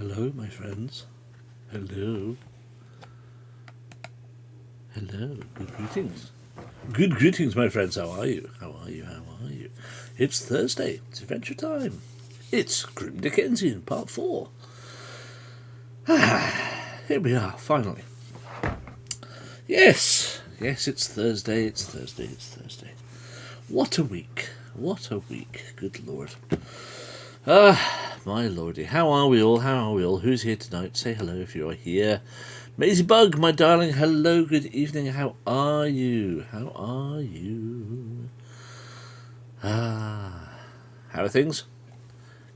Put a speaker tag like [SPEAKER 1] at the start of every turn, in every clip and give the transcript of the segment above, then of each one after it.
[SPEAKER 1] Hello, my friends. Hello. Hello. Good greetings. Good greetings, my friends. How are you? How are you? How are you? It's Thursday. It's adventure time. It's Grim Dickensian, part 4. Here we are, finally. Yes. Yes, it's Thursday. It's Thursday. It's Thursday. What a week. What a week. Good Lord. My lordy. How are we all? How are we all? Who's here tonight? Say hello if you are here. Maisie Bug, my darling. Hello, good evening. How are you? How are you? How are things?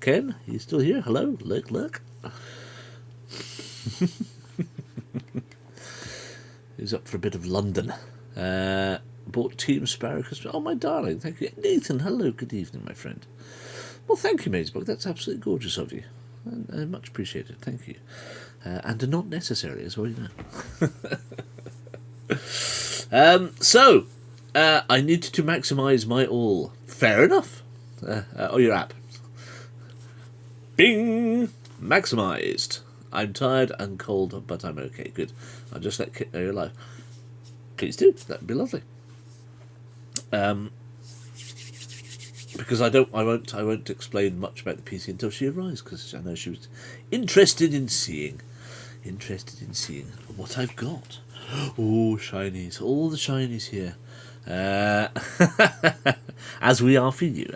[SPEAKER 1] Ken, you still here? Hello? Look. He's up for a bit of London. Bought Team Sparrow Christmas. Oh, my darling. Thank you. Nathan, hello. Good evening, my friend. Well, thank you, Maidesbug. That's absolutely gorgeous of you. And much appreciated. Thank you. And not necessary as well, you know. So, I need to maximise my all. Fair enough. Your app. Bing! Maximised. I'm tired and cold, but I'm okay. Good. I'll just let Kit know you're alive. Please do. That'd be lovely. Because I won't explain much about the PC until she arrives, because I know she was interested in seeing what I've got. Oh, shinies, all the shinies here. As we are for you,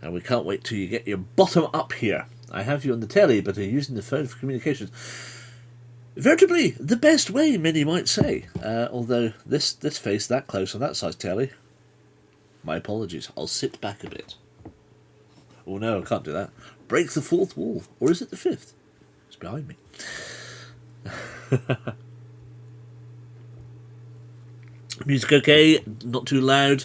[SPEAKER 1] and we can't wait till you get your bottom up here. I have you on the telly, but I'm using the phone for communications. Veritably, the best way, many might say. Although this face that close on that size telly. My apologies. I'll sit back a bit. Oh no, I can't do that. Break the fourth wall. Or is it the fifth? It's behind me. Music okay, not too loud.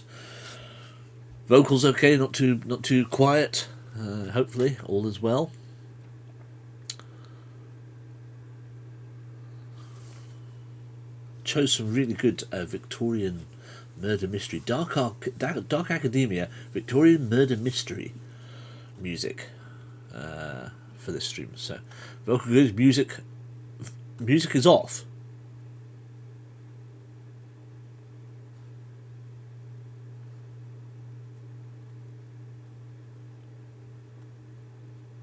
[SPEAKER 1] Vocals okay, not too quiet. Hopefully, all is well. Chose some really good Victorian murder mystery, dark academia, Victorian murder mystery music for this stream. So, vocal good, music is off.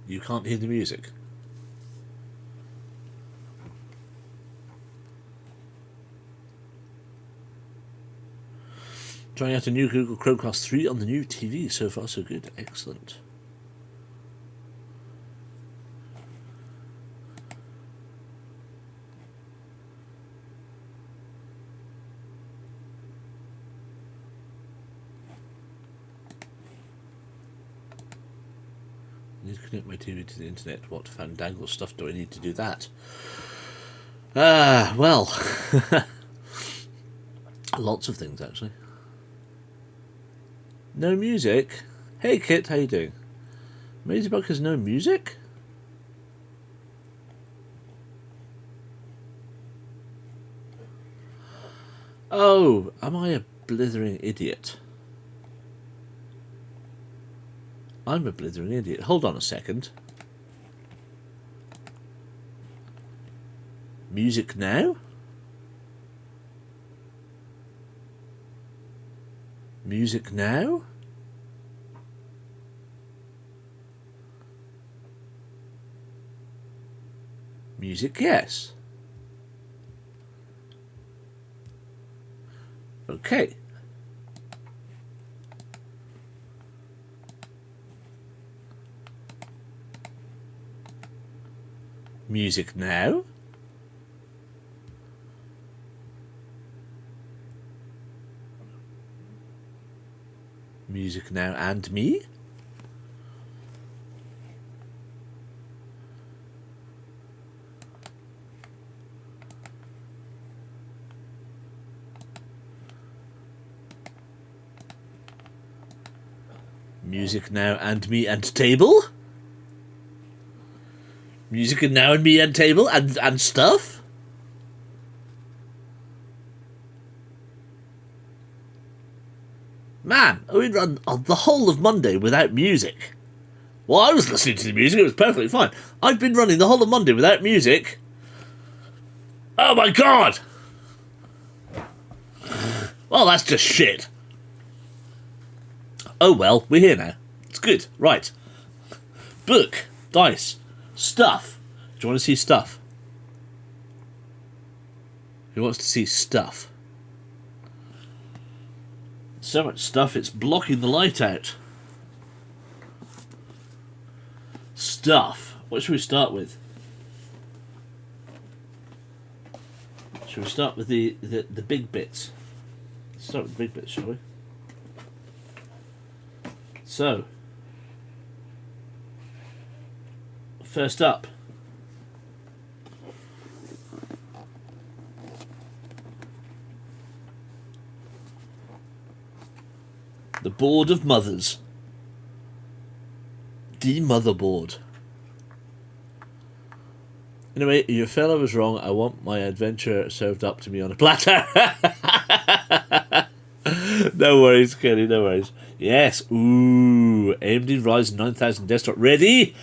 [SPEAKER 1] You can't hear the music. Trying out a new Google Chromecast 3 on the new TV. So far, so good. Excellent. I need to connect my TV to the internet. What fandangle stuff do I need to do that? Well, lots of things actually. No music? Hey Kit, how you doing? Maisebug has no music? Oh, am I a blithering idiot? I'm a blithering idiot. Hold on a second. Music now? Music now? Music, yes. Okay. Music now? Music now and me? Music now and me and table? Music and now and me and table and stuff? Man, we run the whole of Monday without music. Well, I was listening to the music, it was perfectly fine. I've been running the whole of Monday without music. Oh my god! Well, that's just shit. Oh well, we're here now. It's good. Right. Book, dice, stuff. Do you want to see stuff? Who wants to see stuff? So much stuff, it's blocking the light out. Stuff. What should we start with? Should we start with the big bits? Let's start with the big bits, shall we? So, first up, the Board of Mothers. The Motherboard. Anyway, your fellow was wrong. I want my adventure served up to me on a platter. No worries, Kenny, no worries. Yes, ooh, AMD Ryzen 9000 desktop. Ready?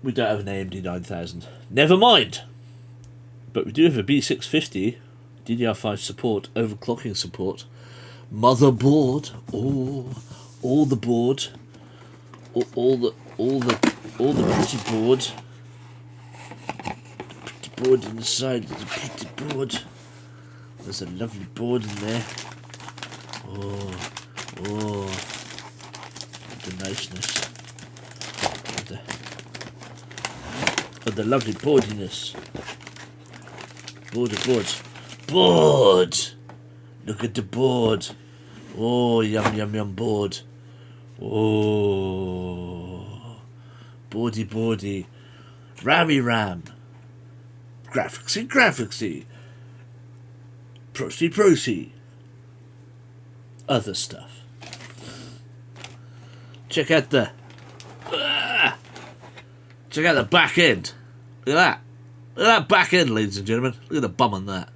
[SPEAKER 1] We don't have an AMD 9000. Never mind. But we do have a B650, DDR5 support, overclocking support, motherboard. Oh, all the board, all the pretty board. The pretty board inside. There's a pretty board. There's a lovely board in there. Oh, the niceness of the lovely boardiness. Board. Look at the board. Oh, yum board. Oh, boardy. Ram. Graphicsy. Prosy. Other stuff. Check out the back end. Look at that back end, ladies and gentlemen. Look at the bum on that.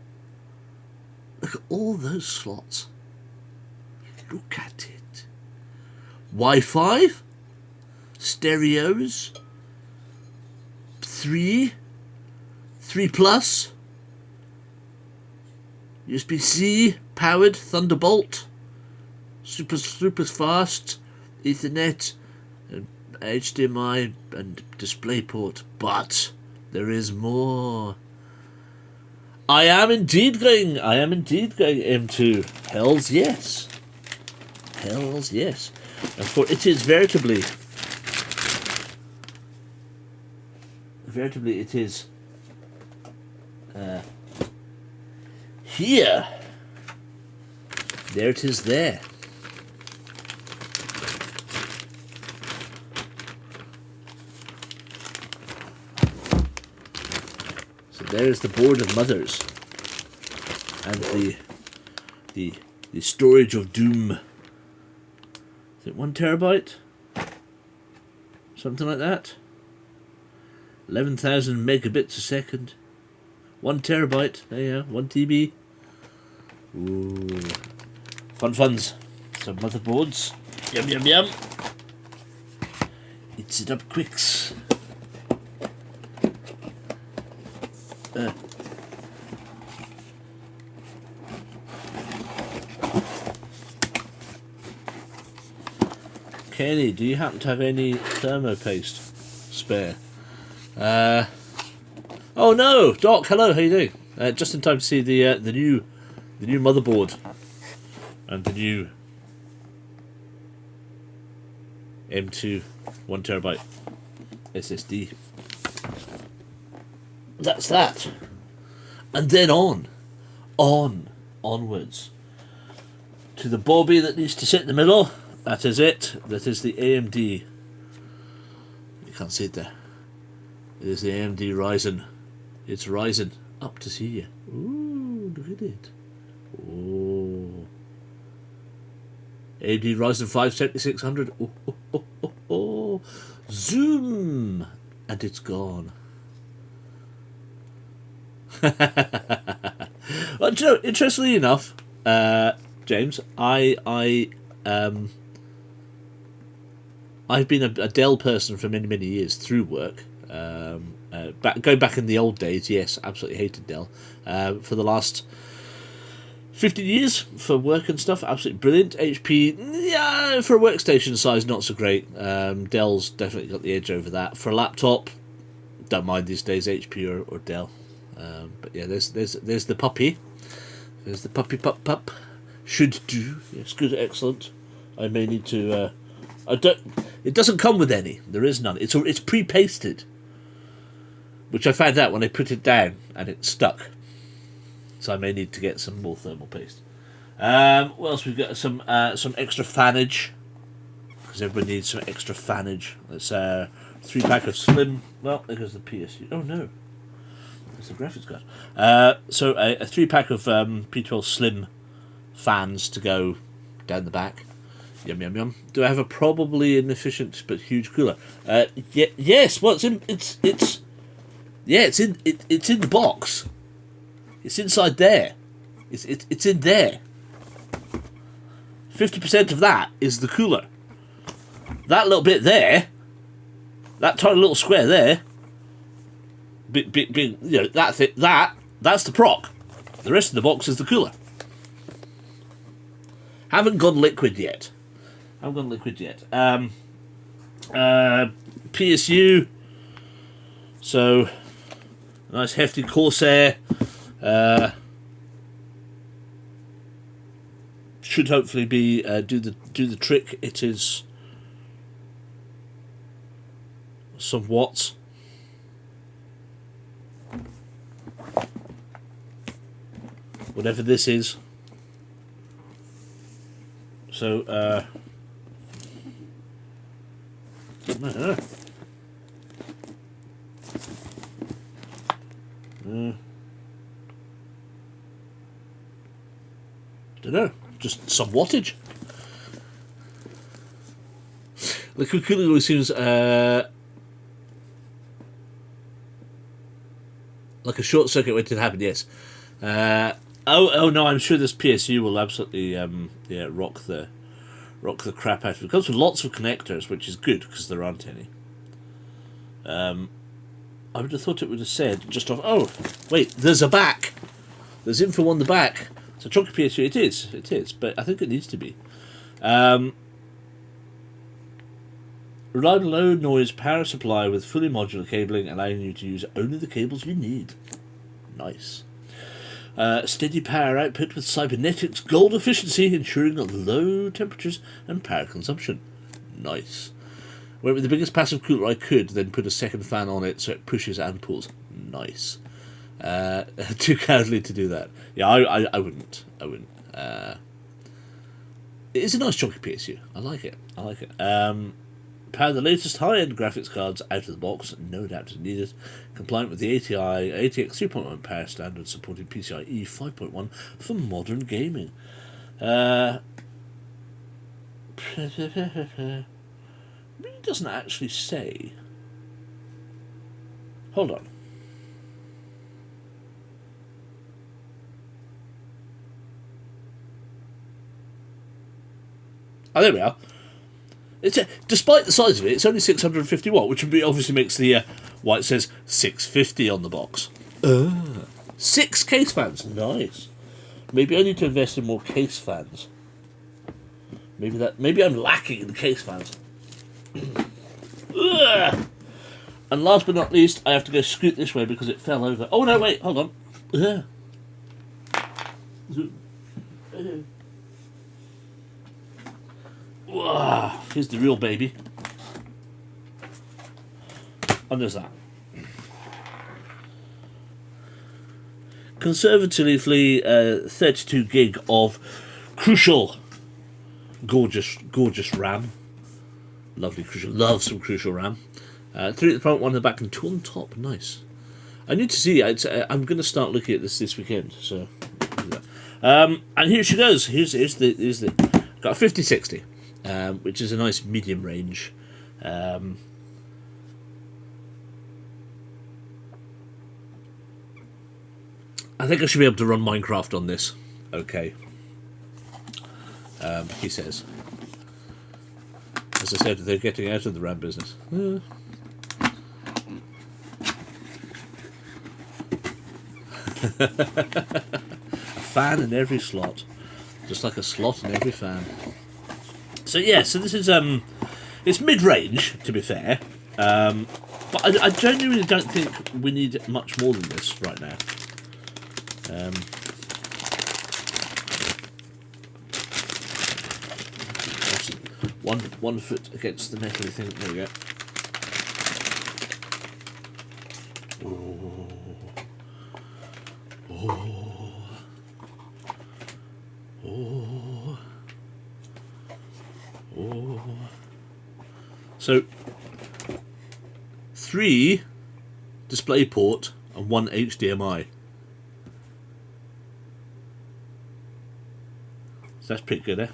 [SPEAKER 1] Look at all those slots. Look at it. Wi-Fi, stereos, 3 plus, USB-C powered Thunderbolt, super fast, Ethernet, and HDMI and DisplayPort. But there is more. I am indeed going into Hells Yes. And for it is veritably it is here. There it is there. So there's the Board of Mothers and the storage of doom. Is it 1 terabyte? Something like that. 11,000 megabits a second. 1 terabyte. There you go. 1 TB. Ooh. Funs. Some motherboards. Yum. Eats it up quicks. Kenny, do you happen to have any thermopaste spare? Oh no, Doc. Hello, how you doing? Just in time to see the new motherboard and the new M2 1 terabyte SSD. That's that, and then onwards to the Bobby that needs to sit in the middle. That is it. That is the AMD. You can't see it there. It is the AMD Ryzen. It's Ryzen up to see you. Ooh, look at it. Oh. AMD Ryzen 5 7600. Oh. Zoom. And it's gone. Well, do you know, interestingly enough, James, I I've been a Dell person for many, many years through work. Going back in the old days, yes, absolutely hated Dell. For the last 15 years for work and stuff, absolutely brilliant. HP, yeah, for a workstation size, not so great. Dell's definitely got the edge over that. For a laptop, don't mind these days, HP or Dell. But yeah, there's the puppy. There's the pup. Should do. Yes, good, excellent. I may need to. It doesn't come with any. There is none. It's pre-pasted, which I found out when I put it down and it stuck. So I may need to get some more thermal paste. What else we've got? Some extra fanage, because everybody needs some extra fanage. It's a 3-pack of slim. Well, there goes the PSU. Oh no, there's the graphics card. So a 3-pack of P12 slim fans to go down the back. Yum yum yum. Do I have a probably inefficient but huge cooler? Yes. Well, it's in the box. It's inside there. It's in there. 50% of that is the cooler. That little bit there, that tiny little square there, big, you know, that's the proc. The rest of the box is the cooler. Haven't gone liquid yet. PSU. So, nice hefty Corsair. Should hopefully be do the trick. It is some watts. Whatever this is. So don't know, just some wattage. Liquid cooling always seems like a short circuit waiting to happen. Yes. Oh no, I'm sure this PSU will absolutely rock the crap out of it. It comes with lots of connectors, which is good because there aren't any. I would have thought it would have said just off. Oh, wait, there's a back. There's info on the back. It's a chunky PSU. It is, but I think it needs to be. Reliable low noise power supply with fully modular cabling, allowing you to use only the cables you need. Nice. Steady power output with cybernetics gold efficiency, ensuring low temperatures and power consumption. Nice. Went with the biggest passive cooler I could, then put a second fan on it so it pushes and pulls. Nice. Too cowardly to do that. Yeah, I wouldn't. It is a nice chunky PSU. I like it. Power the latest high-end graphics cards out of the box, no adapter needed. Compliant with the ATX 3.1 power standard, supporting PCIe 5.1 for modern gaming. It doesn't actually say. Hold on. Oh, there we are. Despite the size of it, it's only 650 watt, which obviously makes the why it says 650 on the box. 6 case fans, nice. Maybe I need to invest in more case fans. Maybe I'm lacking in case fans. And last but not least, I have to go scoot this way because it fell over. Oh no, wait, hold on. Here's the real baby. And there's that. Conservatively, 32 gig of crucial, gorgeous RAM. Lovely crucial. Love some crucial RAM. 3 at the front, 1 at the back, and 2 on top. Nice. I need to see. I'm going to start looking at this weekend. So, and here she goes. Here's the got a 5060. Which is a nice medium range. I think I should be able to run Minecraft on this. Okay. He says. as I said, they're getting out of the RAM business. A fan in every slot, just like a slot in every fan. So yeah, so this is it's mid-range, to be fair, but I genuinely don't think we need much more than this right now. One foot against the metal thing. There we go. So 3 DisplayPort and 1 HDMI. So that's pretty good, eh?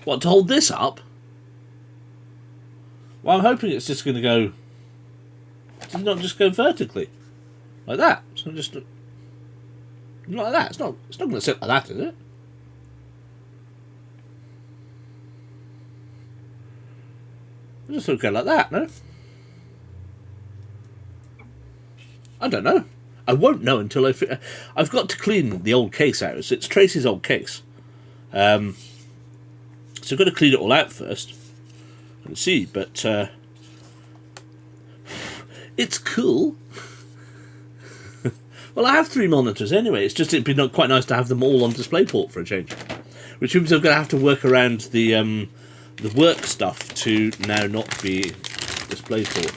[SPEAKER 1] What, to hold this up? Well, I'm hoping it's just going to go... Does it not just go vertically? Like that? It's not just... Not like that. It's not going to sit like that, is it? It just go like that, no? I don't know. I won't know until I've got to clean the old case out. It's Tracy's old case. So I've got to clean it all out first and see, but it's cool. Well, I have 3 monitors anyway. It's just it'd be quite nice to have them all on DisplayPort for a change, which means I'm going to have to work around the work stuff to now not be DisplayPort.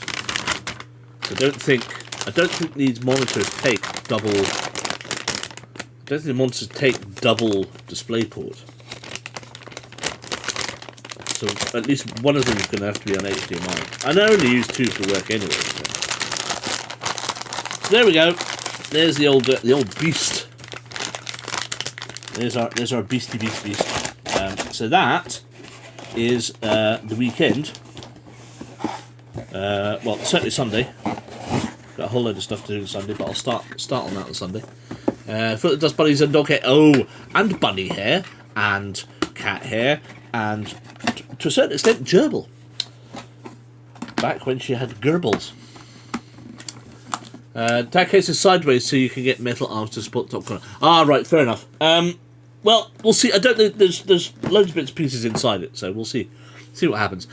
[SPEAKER 1] So I don't think these monitors take double. I don't think the monitors take double DisplayPort. So at least one of them is going to have to be on HDMI. And I only use 2 for work anyway. So there we go. There's the old beast. There's our beastie beast. So that is the weekend. Well, certainly Sunday. Got a whole load of stuff to do on Sunday, but I'll start on that on Sunday. Foot that Dust Bunnies and dog hair. Oh, and bunny hair and cat hair and to a certain extent gerbil. Back when she had gerbils. That case is sideways so you can get metal arms to support the top corner. Ah, right, fair enough. Well, we'll see. I don't think there's loads of bits and pieces inside it, so we'll see what happens.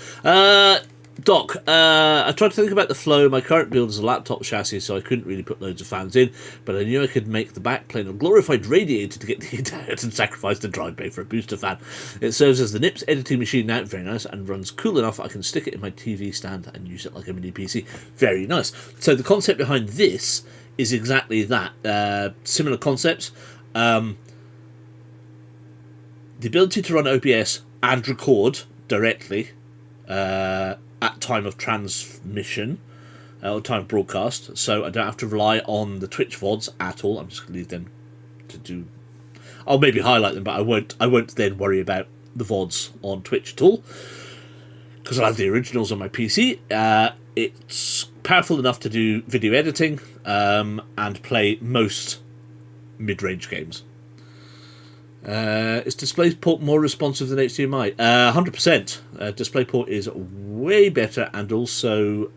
[SPEAKER 1] Doc, I tried to think about the flow. My current build is a laptop chassis, so I couldn't really put loads of fans in, but I knew I could make the backplane a glorified radiator to get the heat out and sacrifice the drive bay for a booster fan. It serves as the Nips editing machine now, very nice, and runs cool enough I can stick it in my TV stand and use it like a mini PC. Very nice. So the concept behind this is exactly that. Similar concepts. The ability to run OBS and record directly at time of transmission or time of broadcast, so I don't have to rely on the Twitch VODs at all. I'm just going to leave them to do. I'll maybe highlight them, but I won't then worry about the VODs on Twitch at all because I'll have the originals on my PC. It's powerful enough to do video editing and play most mid-range games. Is DisplayPort more responsive than HDMI? 100%. DisplayPort is way better, and also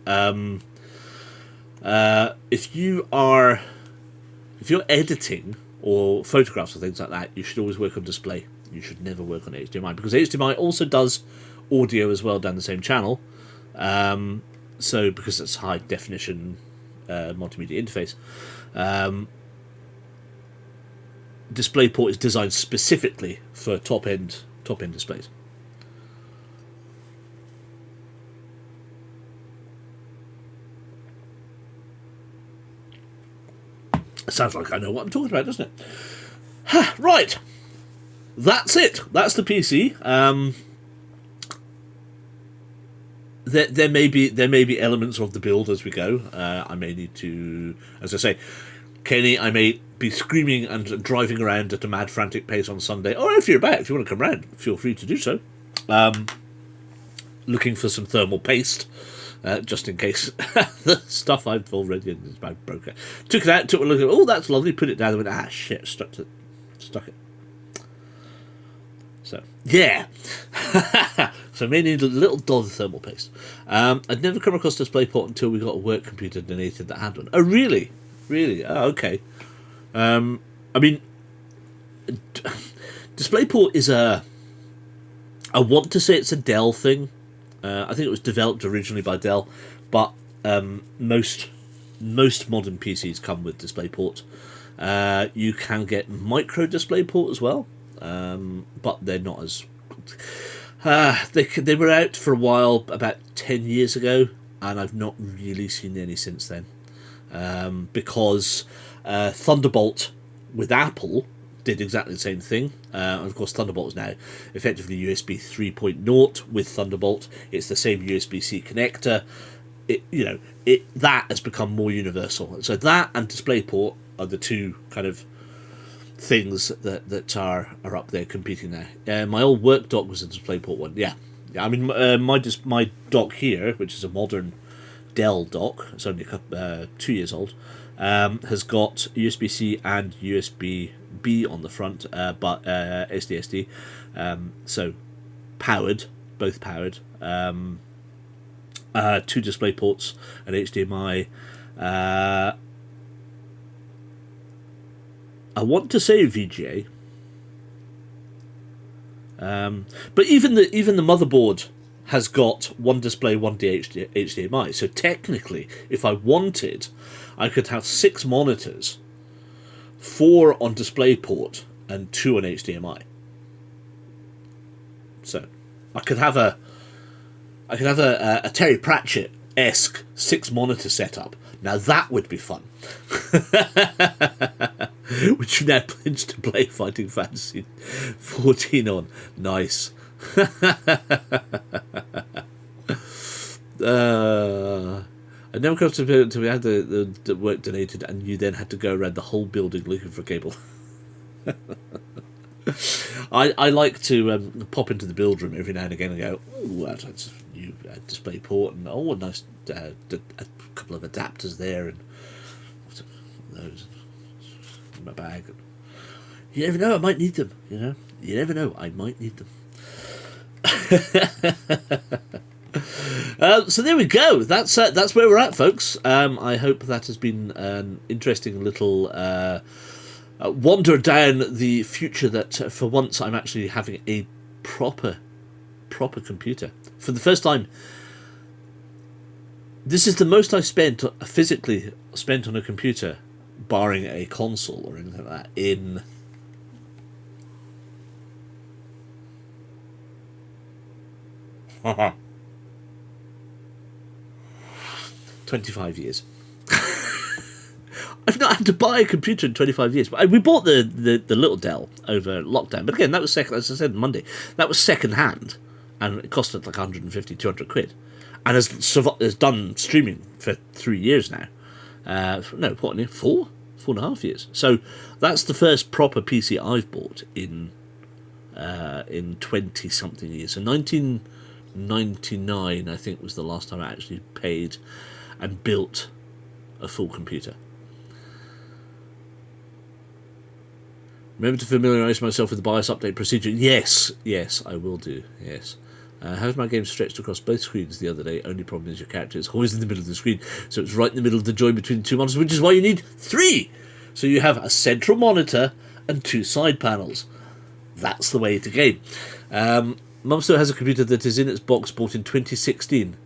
[SPEAKER 1] if you're editing or photographs or things like that, you should always work on display. You should never work on HDMI because HDMI also does audio as well down the same channel. So because it's high definition multimedia interface. DisplayPort is designed specifically for top end displays. Sounds like I know what I'm talking about, doesn't it? Right, that's it. That's the PC. There may be elements of the build as we go. I may need to, as I say, Kenny, I may be screaming and driving around at a mad, frantic pace on Sunday. Or if you're about, if you want to come round, feel free to do so. Looking for some thermal paste, just in case the stuff I've already is about broke. Took it out, took a look at it. Oh, that's lovely. Put it down and went, shit, stuck it. So, yeah. So I may need a little dot of thermal paste. I'd never come across DisplayPort until we got a work computer donated that had one. Oh, really? Really? Oh, okay. I mean, DisplayPort is I want to say it's a Dell thing. I think it was developed originally by Dell, but most modern PCs come with DisplayPort. You can get micro DisplayPort as well, but they're not as... they were out for a while, about 10 years ago, and I've not really seen any since then. Because Thunderbolt with Apple did exactly the same thing. And of course, Thunderbolt is now effectively USB 3.0 with Thunderbolt. It's the same USB-C connector. That has become more universal. So that and DisplayPort are the two kind of things that are up there competing now. My old work dock was a DisplayPort one. Yeah. I mean, my dock here, which is a modern Dell dock, it's only 2 years old, has got USB-C and USB-B on the front, but SDSD, so both powered, 2 display ports, an HDMI. I want to say VGA, but even the motherboard has got one display, one HDMI. So technically, if I wanted, I could have 6 monitors, 4 on DisplayPort and 2 on HDMI. So I could have a Terry Pratchett-esque 6 monitor setup. Now that would be fun. Which you now plunge to play Fighting Fantasy 14 on. Nice. I never got to until we had the work donated, and you then had to go around the whole building looking for a cable. I like to pop into the build room every now and again and go, oh, that's a new display port, and oh, a nice a couple of adapters there, and those in my bag. You never know, I might need them. You never know, I might need them. So there we go. That's where we're at, folks. I hope that has been an interesting little wander down the future. That for once I'm actually having a proper computer for the first time. This is the most I've physically spent on a computer, barring a console or anything like that, in 25 years. I've not had to buy a computer in 25 years. But we bought the little Dell over lockdown. But again, that was second, as I said, Monday. That was second hand, and it cost us like 150, 200 quid. And has done streaming for 3 years now. No, what, 4.5 years. So that's the first proper PC I've bought in 20-something years. So 1999, I think, was the last time I actually paid and built a full computer. Remember to familiarise myself with the BIOS update procedure. Yes, I will do. Yes. How's my game stretched across both screens the other day? Only problem is your character is always in the middle of the screen, so it's right in the middle of the join between the 2 monitors, which is why you need 3. So you have a central monitor and 2 side panels. That's the way to game. Mum still has a computer that is in its box, bought in 2016.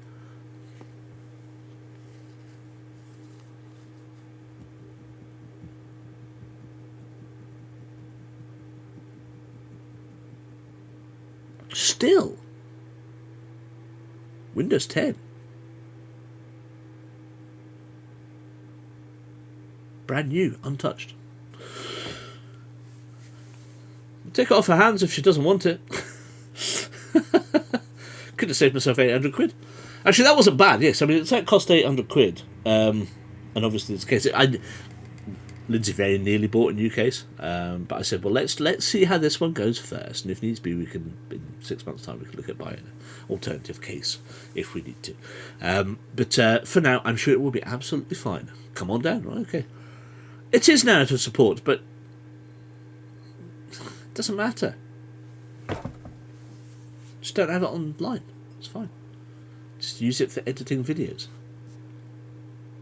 [SPEAKER 1] Still. Windows 10. Brand new, untouched. Take it off her hands if she doesn't want it. Could have saved myself 800 quid. Actually, that wasn't bad, yes. I mean, that cost 800 quid. And obviously, it's the case. Lindsay very nearly bought a new case. But I said, well, let's see how this one goes first. And if needs be, we can, in 6 months' time, we can look at buying an alternative case if we need to. But for now, I'm sure it will be absolutely fine. Come on down, right? Okay. It is now to support, but it doesn't matter. Just don't have it online. It's fine. Just use it for editing videos.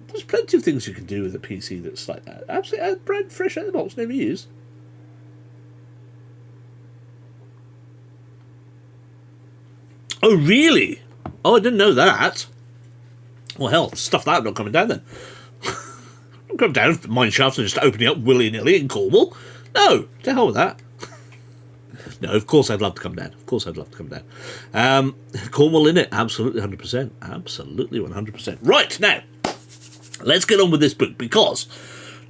[SPEAKER 1] There's plenty of things you can do with a PC that's like that. Absolutely brand fresh out of the box, never used. Oh, really? Oh, I didn't know that. Well, hell, stuff that I'm not coming down then. I'm coming down mine shafts and just opening up willy-nilly in Cornwall. No, to hell with that. No, of course I'd love to come down. Of course I'd love to come down. Cornwall in it, absolutely 100%. Absolutely 100%. Right, now, let's get on with this book, because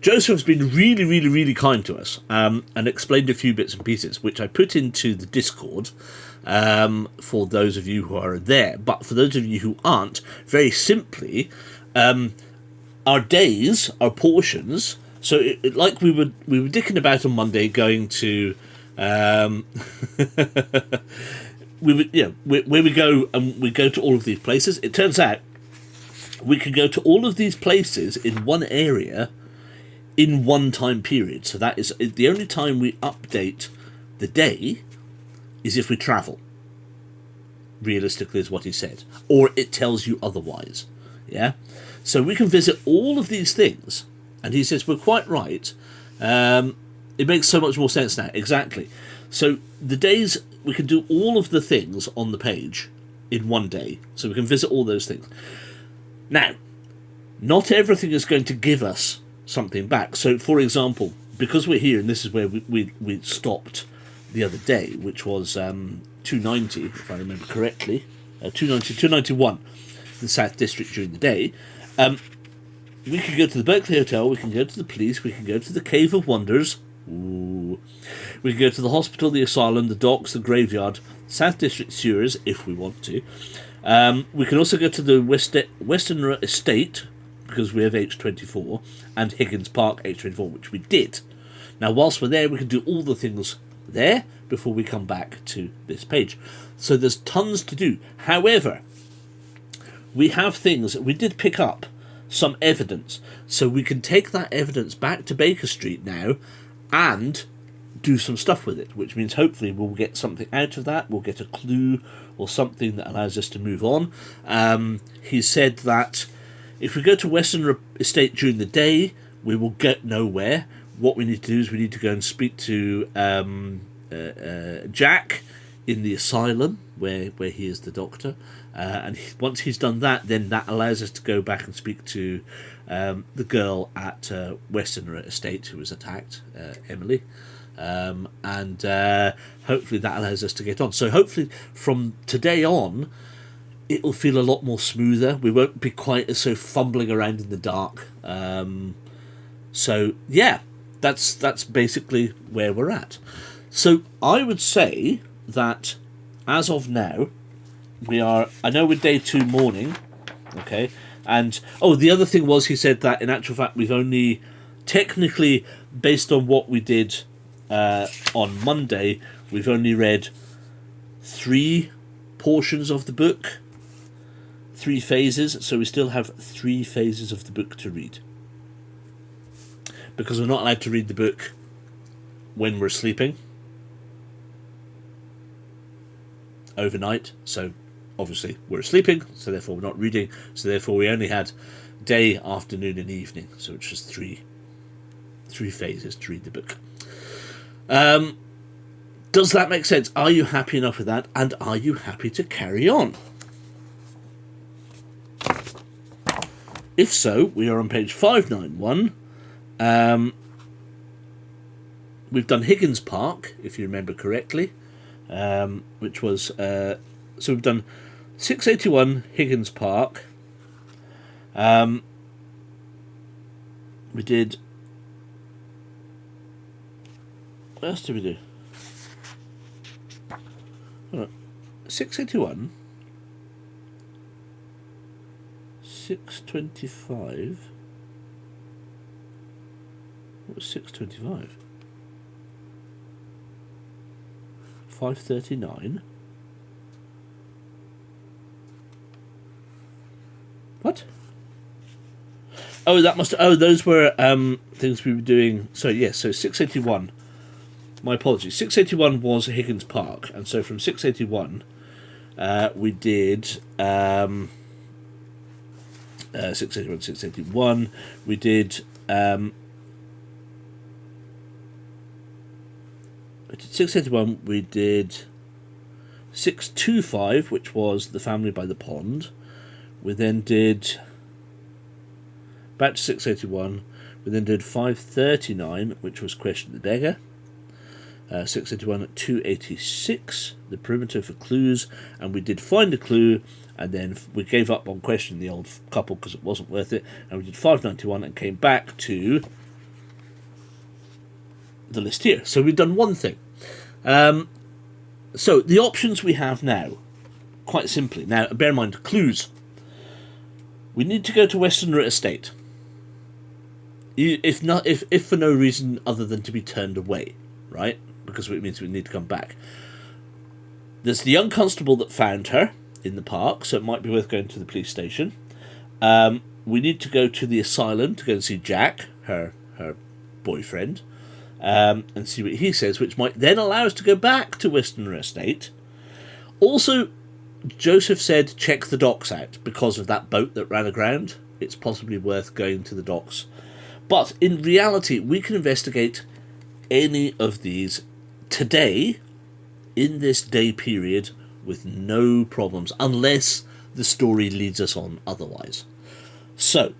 [SPEAKER 1] Joseph's been really, really, really kind to us and explained a few bits and pieces, which I put into the Discord for those of you who are there. But for those of you who aren't, very simply, our days, our portions. So, like we were dicking about on Monday, going to we would, where we go and we go to all of these places. It turns out we can go to all of these places in one area in one time period. So that is the only time we update the day is if we travel. Realistically, is what he said, or it tells you otherwise. Yeah, so we can visit all of these things, and he says we're quite right. It makes so much more sense now. Exactly. So the days, we can do all of the things on the page in one day, so we can visit all those things. Now, not everything is going to give us something back. So, for example, because we're here, and this is where we stopped the other day, which was 290, if I remember correctly, 291, the South District during the day. We can go to the Berkeley Hotel, we can go to the police, we can go to the Cave of Wonders. Ooh. We can go to the hospital, the asylum, the docks, the graveyard, South District sewers, if we want to. We can also go to the Western Estate, because we have H24, and Higgins Park H24, which we did. Now, whilst we're there, we can do all the things there before we come back to this page. So there's tons to do. However, we have things, we did pick up some evidence, so we can take that evidence back to Baker Street now and do some stuff with it, which means hopefully we'll get something out of that. We'll get a clue or something that allows us to move on. He said that if we go to Western Estate during the day, we will get nowhere. What we need to do is we need to go and speak to Jack in the asylum, where he is the doctor. And once he's done that, then that allows us to go back and speak to the girl at Western Estate who was attacked, Emily. And hopefully that allows us to get on. So hopefully from today on, it'll feel a lot more smoother. We won't be quite so fumbling around in the dark. So yeah, that's basically where we're at. So I would say that as of now, I know we're day 2 morning, okay, and the other thing was he said that in actual fact we've only technically, based on what we did on Monday, we've only read 3 portions of the book, 3 phases, so we still have 3 phases of the book to read. Because we're not allowed to read the book when we're sleeping overnight, so obviously we're sleeping, so therefore we're not reading, so therefore we only had day, afternoon and evening, so it's just 3 phases to read the book. Does that make sense? Are you happy enough with that, and are you happy to carry on? If so, we are on page 591. We've done Higgins Park, if you remember correctly, which was so we've done 681 Higgins Park. We did. What else did we do? 681, 625. What was 625? 539. What? Oh, that must. Oh, those were things we were doing. So yes, so 681 My apologies. 681 was Higgins Park, and so from 681 we did 681, we did 681, we did 625, which was The Family by the Pond. We then did, back to 681, we then did 539, which was Question the Beggar. 681 at 286, The Perimeter for Clues, and we did Find a Clue, and then we gave up on Question the Old Couple because it wasn't worth it, and we did 591 and came back to the list here. So we've done one thing. So the options we have now, quite simply, now bear in mind, clues. We need to go to Westerner Estate. If for no reason other than to be turned away, right? Because it means we need to come back. There's the young constable that found her in the park, so it might be worth going to the police station. We need to go to the asylum to go and see Jack, her boyfriend, and see what he says, which might then allow us to go back to Westerner Estate. Also, Joseph said check the docks out because of that boat that ran aground. It's possibly worth going to the docks. But in reality, we can investigate any of these today, in this day period, with no problems, unless the story leads us on otherwise. So,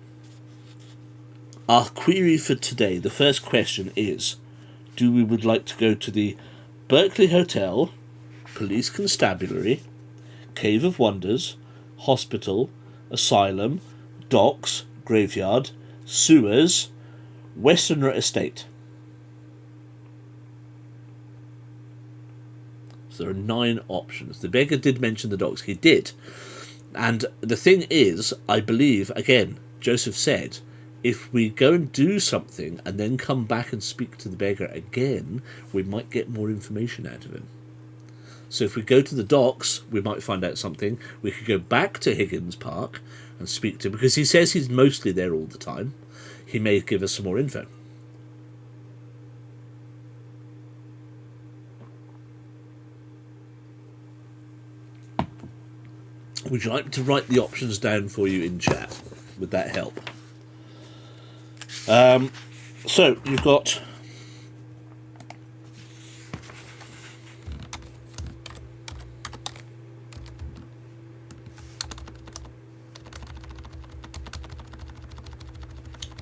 [SPEAKER 1] our query for today, the first question is, do we would like to go to the Berkeley Hotel, Police Constabulary, Cave of Wonders, Hospital, Asylum, Docks, Graveyard, Sewers, Westerner Estate? So there are 9 options. The beggar did mention the docks. He did. And the thing is, I believe, again, Joseph said, if we go and do something and then come back and speak to the beggar again, we might get more information out of him. So if we go to the docks, we might find out something. We could go back to Higgins Park and speak to him, because he says he's mostly there all the time. He may give us some more info. Would you like me to write the options down for you in chat? Would that help? So, you've got...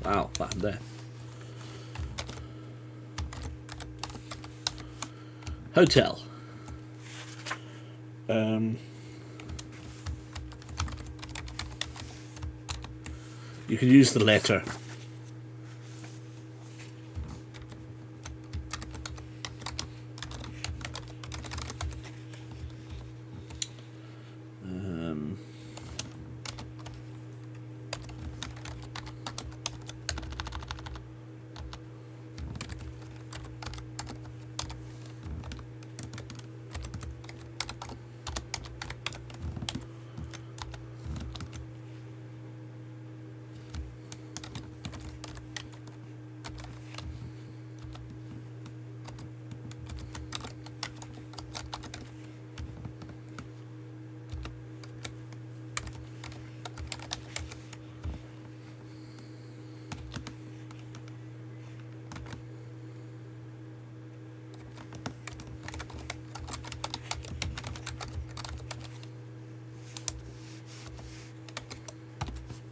[SPEAKER 1] Wow, that happened there. Hotel. You can use the letter.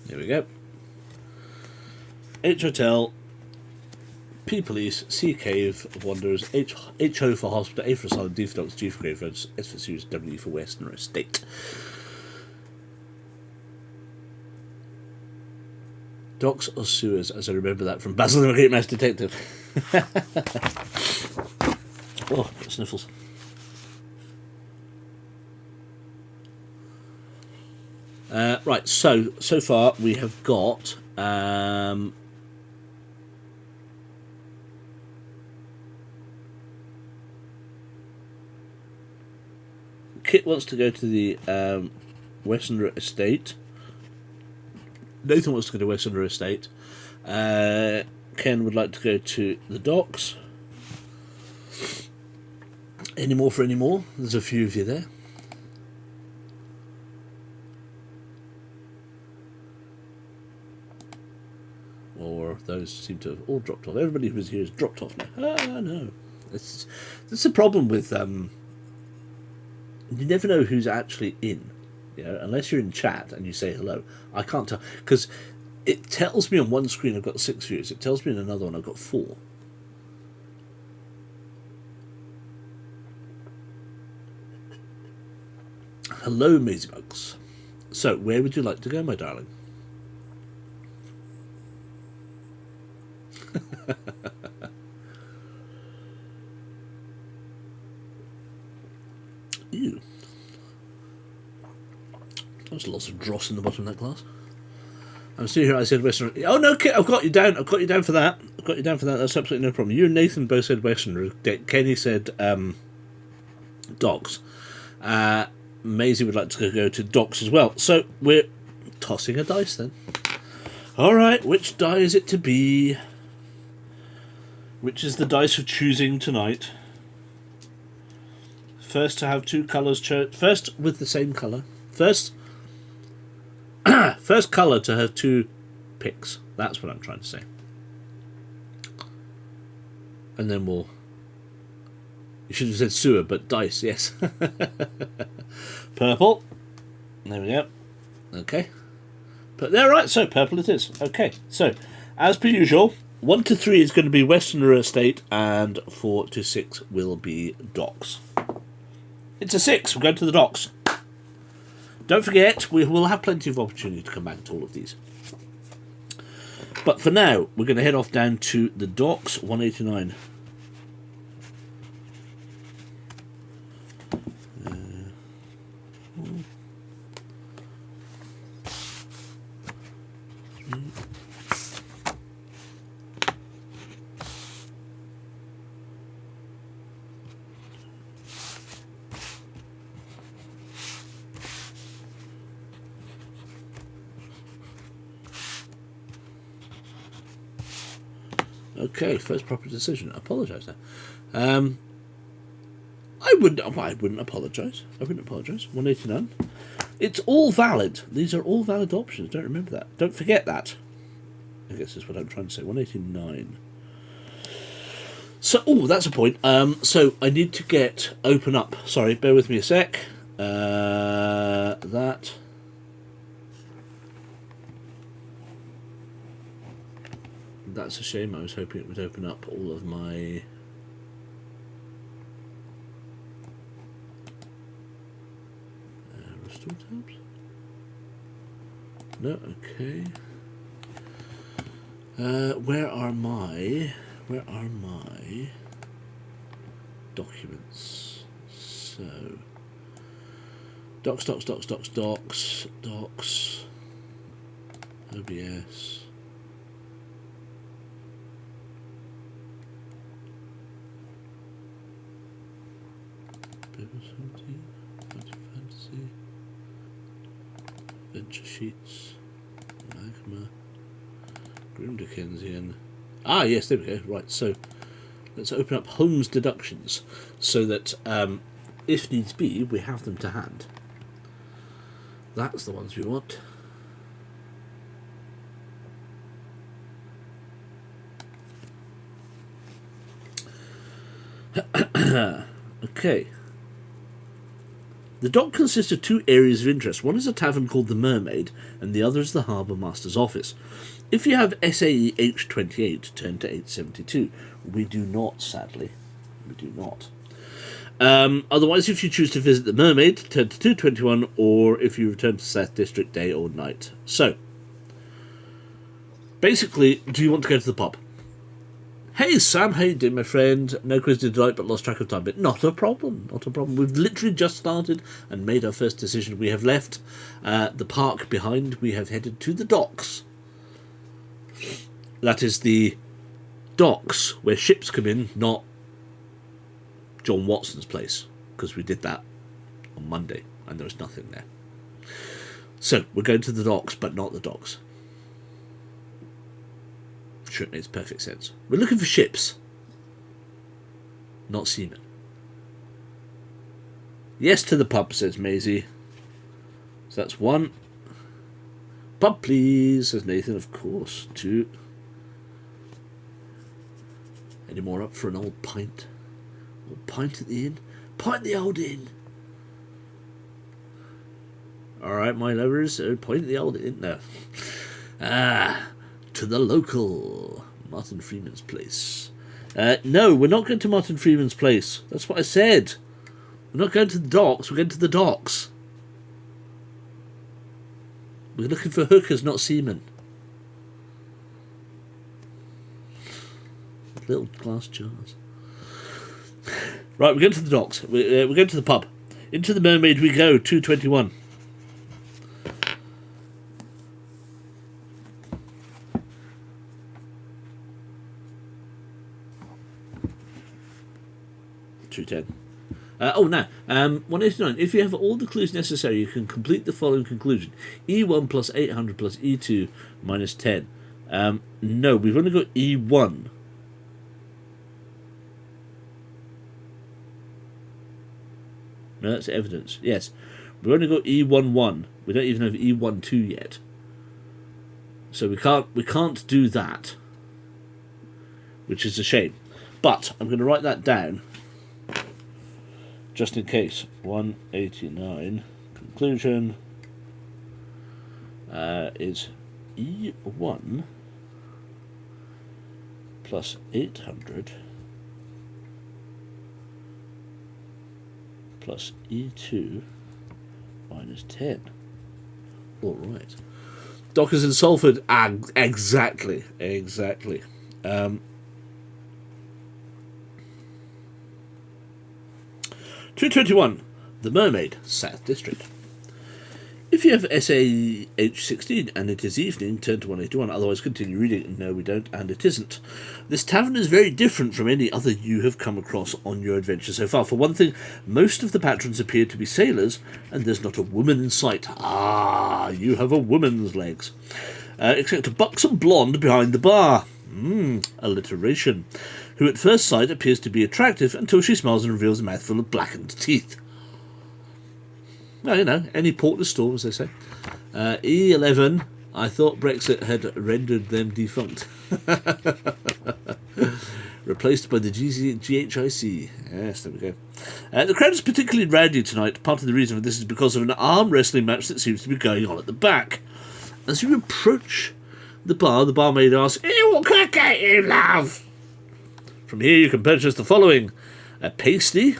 [SPEAKER 1] There we go. H Hotel, P Police, C Cave of Wonders, HO for Hospital, A for Asylum, D for Docks, G for Graveyards, S for Sewers, W for Westerner Estate. Docks or Sewers, as I remember that from Basil the Great Mouse Detective. Oh, got sniffles. Right, so far we have got Kit wants to go to the Westerner Estate. Nathan wants to go to Westerner Estate. Ken would like to go to the docks. Any more for any more? There's a few of you there. Or those seem to have all dropped off. Everybody who was here has dropped off now. Ah, no. That's a problem with... you never know who's actually in. You know, unless you're in chat and you say hello. I can't tell. Because it tells me on one screen I've got 6 viewers. It tells me on another one I've got 4. Hello, Mazybugs. So, where would you like to go, my darling? Ew. There's lots of dross in the bottom of that glass. I'm still here. I said Western. Oh no, I've got you down. I've got you down for that. I've got you down for that. That's absolutely no problem. You and Nathan both said Western. Kenny said dogs. Maisie would like to go to docs as well. So we're tossing a dice then. All right, which die is it to be? Which is the dice of choosing tonight? First to have 2 colours. First with the same colour. First colour to have 2 picks. That's what I'm trying to say. And then we'll... You should have said sewer, but dice, yes. Purple. There we go. Okay. But there, right, so purple it is. Okay, so, as per usual, 1 to 3 is going to be Westerner Estate, and 4 to 6 will be docks. It's a 6, we're going to the docks. Don't forget, we will have plenty of opportunity to come back to all of these. But for now, we're going to head off down to the docks, 189. Okay, first proper decision. I apologise now. I wouldn't apologise. I wouldn't apologise. 189. It's all valid. These are all valid options. Don't remember that. Don't forget that. I guess that's what I'm trying to say. 189. So, oh, that's a point. So I need to open up. Sorry, bear with me a sec. That. That's a shame. I was hoping it would open up all of my... restore tabs? No, okay. Where are my documents? So... Docs, OBS... Fantasy, Adventure Sheets, Magma, Grim Dickensian. Ah, yes, there we go. Right, so let's open up Holmes deductions so that if needs be, we have them to hand. That's the ones we want. Okay. The dock consists of 2 areas of interest. One is a tavern called the Mermaid, and the other is the Harbour Master's office. If you have SAE H28, turn to 872. We do not, sadly. We do not. Otherwise, if you choose to visit the Mermaid, turn to 221, or if you return to South District day or night. So, basically, do you want to go to the pub? Hey Sam, how you doing, my friend? No quiz to delight, but lost track of time. But not a problem, not a problem. We've literally just started and made our first decision. We have left the park behind. We have headed to the docks. That is the docks where ships come in, not John Watson's place, because we did that on Monday and there was nothing there. So we're going to the docks, but not the docks. Sure, it makes perfect sense. We're looking for ships, not seamen. Yes to the pub, says Maisie. So that's 1. Pub, please, says Nathan, of course. 2. Any more up for an old pint? Old pint at the inn? Pint at the old inn! Alright, my lovers, pint at the old inn. No. To the local Martin Freeman's place. No, we're not going to Martin Freeman's place. That's what I said. We're not going to the docks, we're going to the docks. We're looking for hookers, not seamen. Little glass jars. Right, we're going to the docks. We're going to the pub. Into the Mermaid we go, 221. Oh, now, 189. If you have all the clues necessary, you can complete the following conclusion. E1 plus 800 plus E2 minus 10. No, we've only got E1. No, that's evidence. Yes. We've only got E11. We don't even have E12 yet. So we can't do that. Which is a shame. But I'm going to write that down. Just in case. 189. Conclusion is E1 plus 800 plus E2 minus 10. All right. Dockers in Salford. Exactly. 221. The Mermaid, South District. If you have SAH16 and it is evening, turn to 181, otherwise continue reading. No, we don't, and it isn't. This tavern is very different from any other you have come across on your adventure so far. For one thing, most of the patrons appear to be sailors, and there's not a woman in sight. Ah, you have a woman's legs. Except a buxom blonde behind the bar. Alliteration. Who at first sight appears to be attractive until she smiles and reveals a mouthful of blackened teeth. Well, you know, any port to storm, as they say. E11, I thought Brexit had rendered them defunct. Replaced by the GHIC. Yes, there we go. The crowd is particularly rowdy tonight. Part of the reason for this is because of an arm wrestling match that seems to be going on at the back. As you approach the barmaid asks, "What can I get you, love?" From here you can purchase the following. A pasty,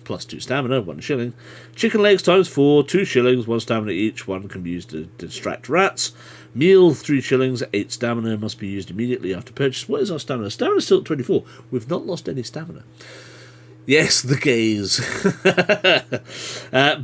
[SPEAKER 1] plus 2 stamina, 1 shilling. Chicken legs times 4, 2 shillings, 1 stamina each. 1 can be used to distract rats. Meal, 3 shillings, 8 stamina, must be used immediately after purchase. What is our stamina? Stamina's still at 24. We've not lost any stamina. Yes, the gaze.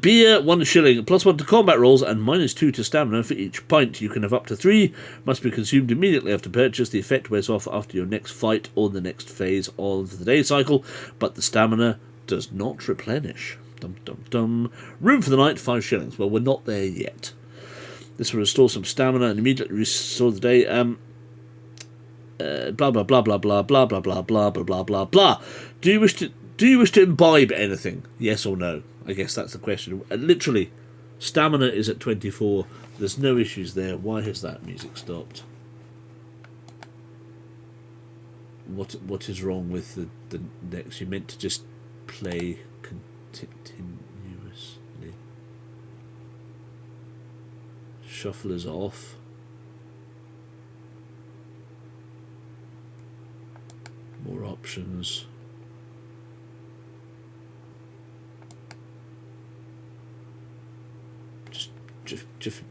[SPEAKER 1] Beer, 1 shilling, plus 1 to combat rolls, and minus 2 to stamina for each pint. You can have up to 3, must be consumed immediately after purchase. The effect wears off after your next fight or the next phase of the day cycle, but the stamina does not replenish. Dum dum dum. Room for the night, 5 shillings. Well, we're not there yet. This will restore some stamina and immediately restore the day. Blah blah blah blah blah blah blah blah blah blah blah blah blah. Do you wish to imbibe anything? Yes or no? I guess that's the question. Literally, stamina is at 24. There's no issues there. Why has that music stopped? What is wrong with the next? You meant to just play continuously. Shuffle is off. More options.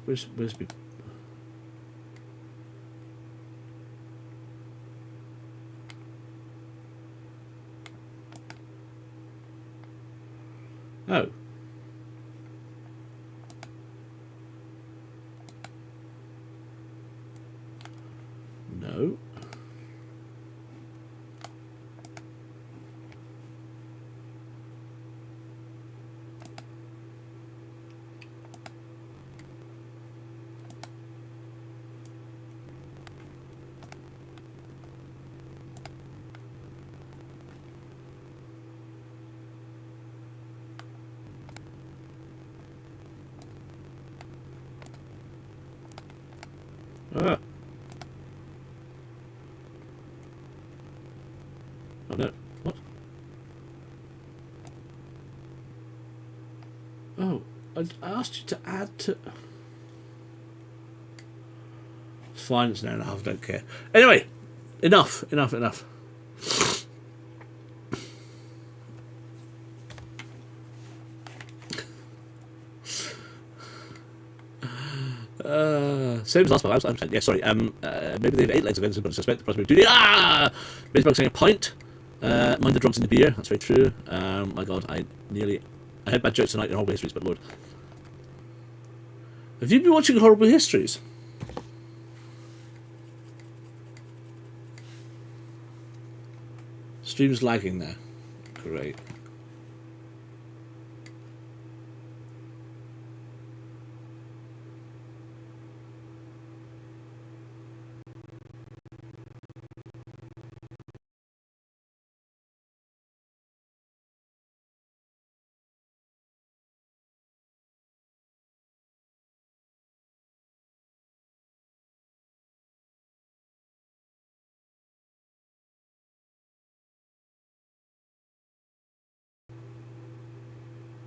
[SPEAKER 1] Where's me? Oh. No. Ah. Oh no. What? Oh, I asked you to add to... It's fine, it's an hour and a half, I don't care. Anyway, enough. Same as last time. I'm saying, yeah, sorry. Maybe they have 8 legs of evidence, but I suspect the possibility. Baseball saying a pint. Mind the drugs in the beer. That's very true. My God, I had bad jokes tonight in Horrible Histories, but Lord. Have you been watching Horrible Histories? Stream's lagging now. Great.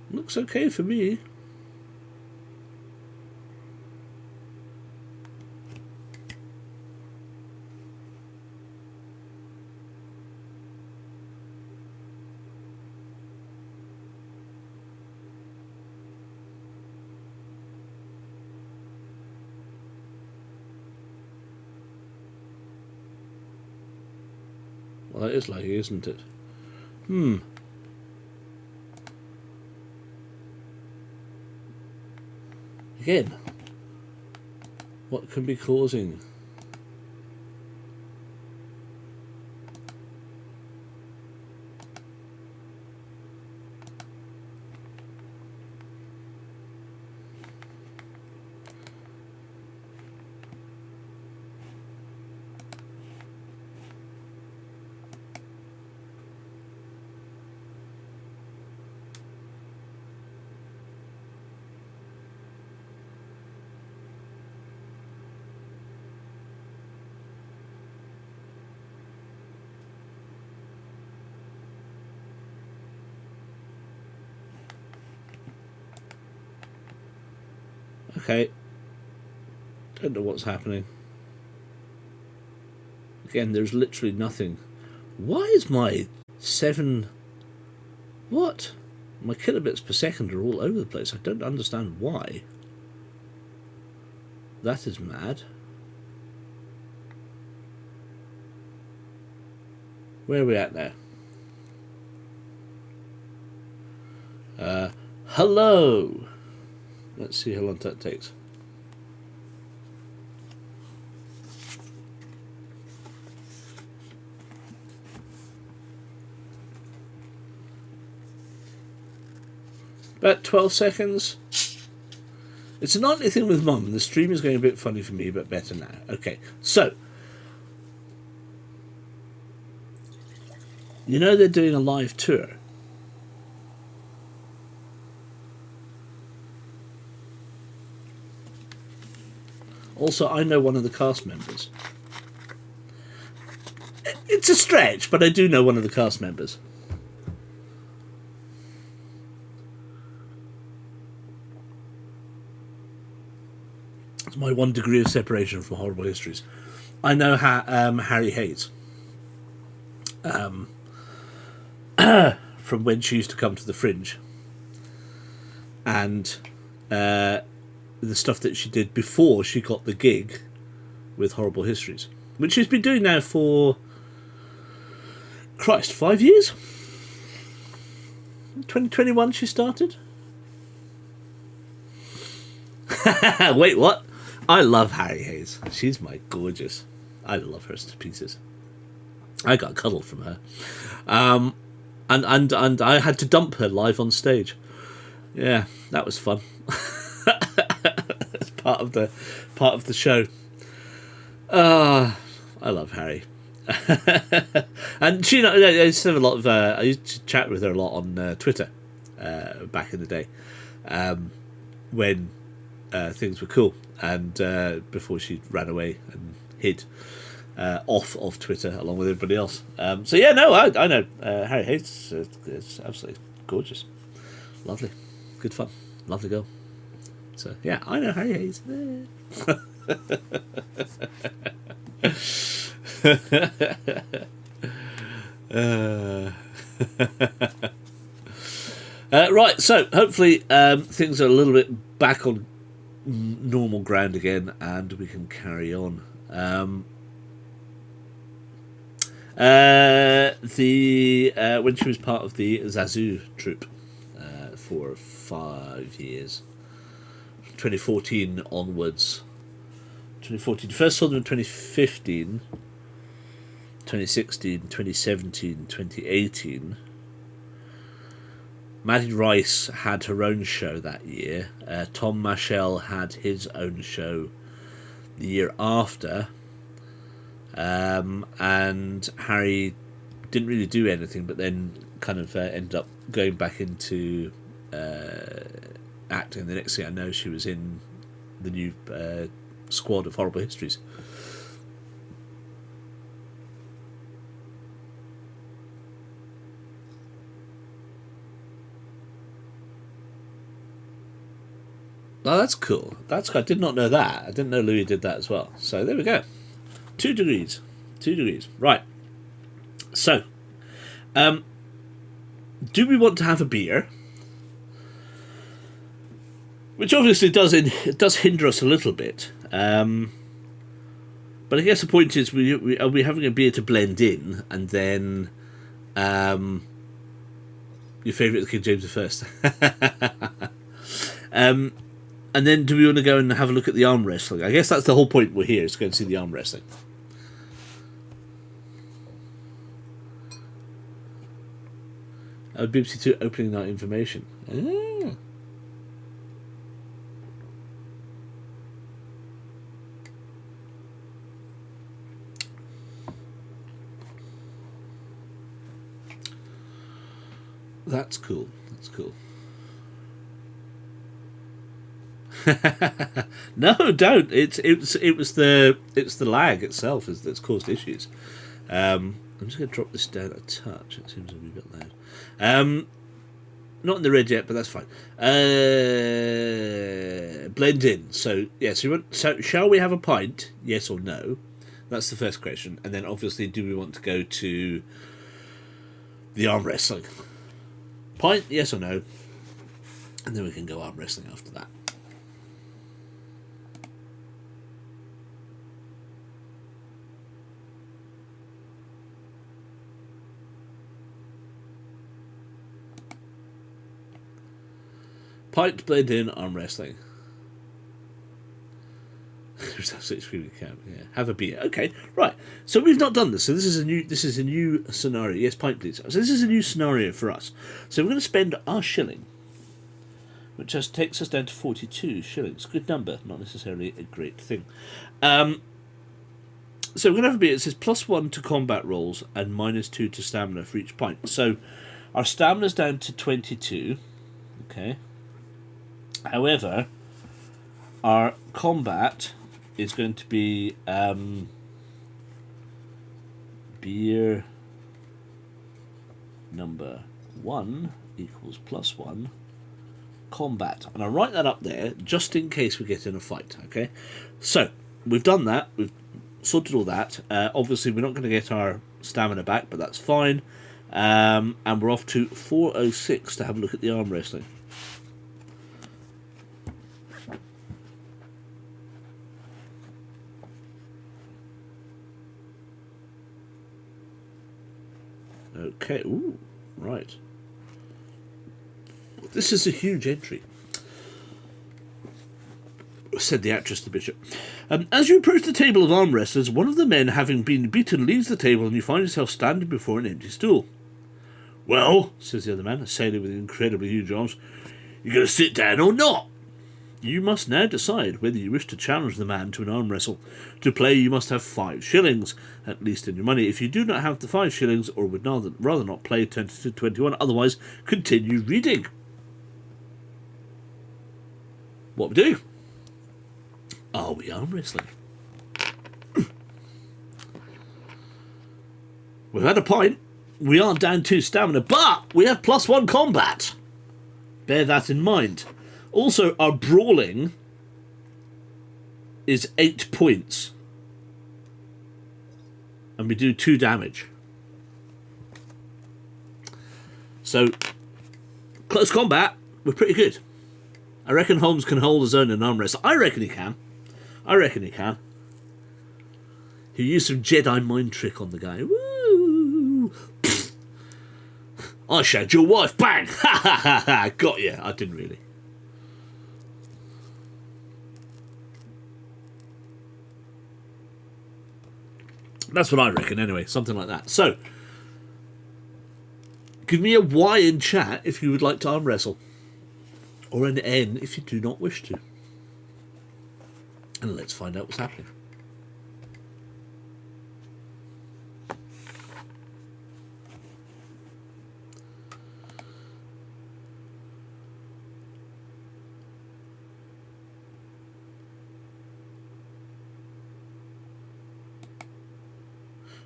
[SPEAKER 1] Looks okay for me. Well, that is laggy, isn't it? Again, what can be causing? Okay. Don't know what's happening. Again, there's literally nothing. Why is my 7... What? My kilobits per second are all over the place. I don't understand why. That is mad. Where are we at now? Hello! Let's see how long that takes. About 12 seconds. It's a nightly thing with Mum. The stream is going a bit funny for me, but better now. Okay, so. You know they're doing a live tour. Also, I know one of the cast members. It's a stretch, but I do know one of the cast members. It's my one degree of separation from Horrible Histories. I know Harry Hayes. From when she used to come to the Fringe. And... the stuff that she did before she got the gig with Horrible Histories, which she's been doing now for 5 years. 2021 she started. Wait, what? I love Harry Hayes. She's my gorgeous. I love her to pieces. I got cuddled from her, and I had to dump her live on stage. Yeah, that was fun. It's part of the show. I love Harry. And she, I used to have a lot of. I used to chat with her a lot on Twitter back in the day, when things were cool. and before she ran away and hid off of Twitter along with everybody else. So yeah, no, I know Harry Hayes. It's absolutely gorgeous, lovely, good fun, lovely girl. So yeah, I know Harry Hayes. Right, so hopefully things are a little bit back on normal ground again, and we can carry on. When she was part of the Zazu troupe for 5 years, 2014 onwards. 2014. First saw them in 2015, 2016, 2017, 2018. Maddie Rice had her own show that year. Tom Mashell had his own show the year after. And Harry didn't really do anything, but then kind of ended up going back into acting. The next thing I know, she was in the new squad of Horrible Histories. Oh, that's cool. That's cool. I did not know that. I didn't know Louis did that as well. So there we go. 2 degrees. 2 degrees. Right. So, do we want to have a beer? Which obviously does hinder us a little bit. But I guess the point is, are we having a beer to blend in, and then your favourite King James I. And then do we want to go and have a look at the arm wrestling? I guess that's the whole point we're here, is to go and see the arm wrestling. BBC Two opening night information. Ah. That's cool. That's cool. No, don't. It was the lag itself that's caused issues. I'm just going to drop this down a touch. It seems a wee bit loud. Not in the red yet, but that's fine. Blend in. So yeah. So shall we have a pint? Yes or no? That's the first question. And then obviously, do we want to go to the arm wrestling? Pint? Yes or no? And then we can go arm wrestling after that. Pint, blend in, arm wrestling. There's absolutely screaming camp. Yeah, have a beer. Okay, right. So we've not done this. So this is a new scenario. Yes, pint, please. So this is a new scenario for us. So we're going to spend our shilling, which takes us down to 42 shillings. Good number, not necessarily a great thing. So we're going to have a beer. It says +1 to combat rolls and -2 to stamina for each pint. So our stamina's down to 22. Okay. However, our combat is going to be beer number 1 equals +1 combat. And I'll write that up there just in case we get in a fight. Okay, so we've done that. We've sorted all that. Obviously, we're not going to get our stamina back, but that's fine. And we're off to 406 to have a look at the arm wrestling. Okay, ooh, right. This is a huge entry, said the actress to Bishop. As you approach the table of arm wrestlers, one of the men, having been beaten, leaves the table and you find yourself standing before an empty stool. Well, says the other man, a sailor with incredibly huge arms, you going to sit down or not? You must now decide whether you wish to challenge the man to an arm wrestle. To play, you must have 5 shillings, at least in your money. If you do not have the 5 shillings, or would rather not play, turn to 21. Otherwise, continue reading. What we do? Are we arm wrestling? We've had a pint. We are down 2 stamina, but we have +1 combat. Bear that in mind. Also, our brawling is 8 points. And we do 2 damage. So, close combat, we're pretty good. I reckon Holmes can hold his own in arm wrestle. I reckon he can. He used some Jedi mind trick on the guy. Woo! Pfft. I shagged your wife. Bang! Ha ha ha ha! Got you. I didn't really. That's what I reckon anyway. Something like that. So, give me a Y in chat if you would like to arm wrestle. Or an N if you do not wish to. And let's find out what's happening.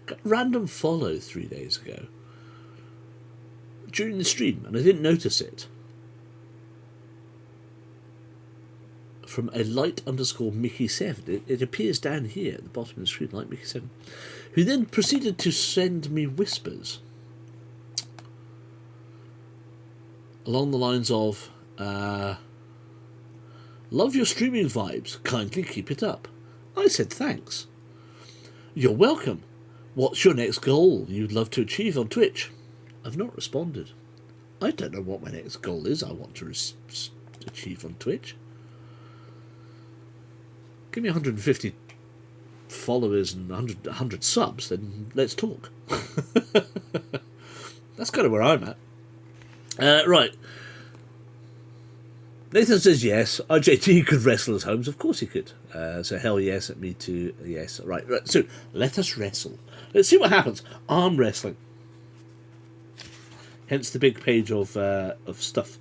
[SPEAKER 1] Got a random follow 3 days ago during the stream, and I didn't notice it. From a light_Mickey7. It appears down here at the bottom of the screen, like Mickey7, who then proceeded to send me whispers along the lines of, love your streaming vibes, kindly keep it up. I said thanks. You're welcome. What's your next goal you'd love to achieve on Twitch? I've not responded. I don't know what my next goal is I want to achieve on Twitch. Give me 150 followers and 100 subs, then let's talk. That's kind of where I'm at. Right. Nathan says yes. RJT could wrestle at Holmes. Of course he could. So hell yes, at me too. Yes. Right. So let us wrestle. Let's see what happens. Arm wrestling. Hence the big page of stuff.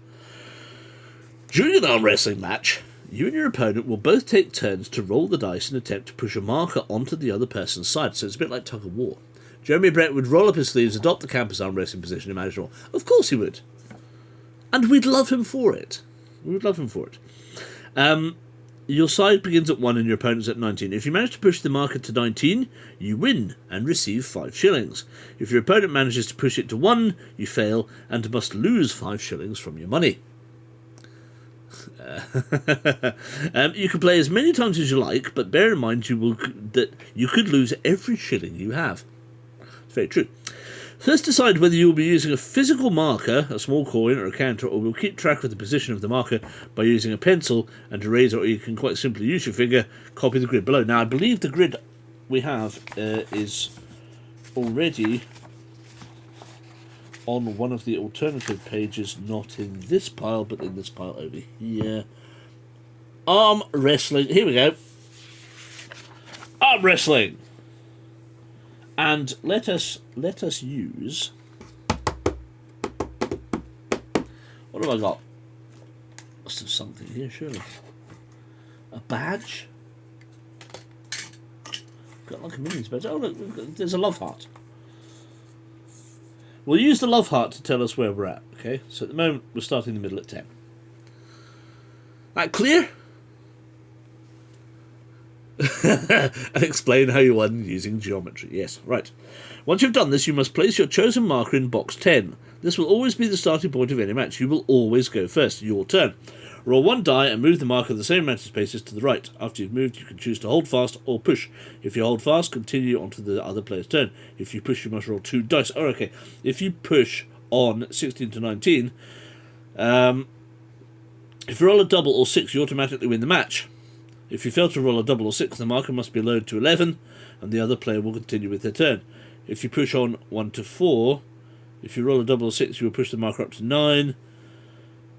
[SPEAKER 1] During an arm wrestling match, you and your opponent will both take turns to roll the dice and attempt to push a marker onto the other person's side. So it's a bit like tug of war. Jeremy Brett would roll up his sleeves, adopt the campus arm wrestling position, and manage it all. Of course he would. And we'd love him for it. We would love him for it. Your side begins at 1 and your opponent's at 19. If you manage to push the marker to 19, you win and receive 5 shillings. If your opponent manages to push it to 1, you fail and must lose 5 shillings from your money. You can play as many times as you like, but bear in mind that you could lose every shilling you have. It's very true. First, decide whether you will be using a physical marker, a small coin or a counter, or will keep track of the position of the marker by using a pencil and eraser, or you can quite simply use your finger, copy the grid below. Now, I believe the grid we have is already on one of the alternative pages, not in this pile, but in this pile over here. Arm wrestling. Here we go. Arm wrestling. And let us use. What have I got? Must have something here, surely. A badge. Got like a minions badge. Oh look, there's a love heart. We'll use the love heart to tell us where we're at. Okay, so at the moment we're starting in the middle at 10. That clear? And explain how you won using geometry. Yes, right. Once you've done this, you must place your chosen marker in box 10. This will always be the starting point of any match. You will always go first. Your turn. Roll 1 die and move the marker the same amount of spaces to the right. After you've moved, you can choose to hold fast or push. If you hold fast, continue on to the other player's turn. If you push, you must roll 2 dice. Oh, okay. If you push on 16 to 19, if you roll a double or 6, you automatically win the match. If you fail to roll a double or 6, the marker must be lowered to 11, and the other player will continue with their turn. If you push on 1 to 4, if you roll a double or 6, you will push the marker up to 9.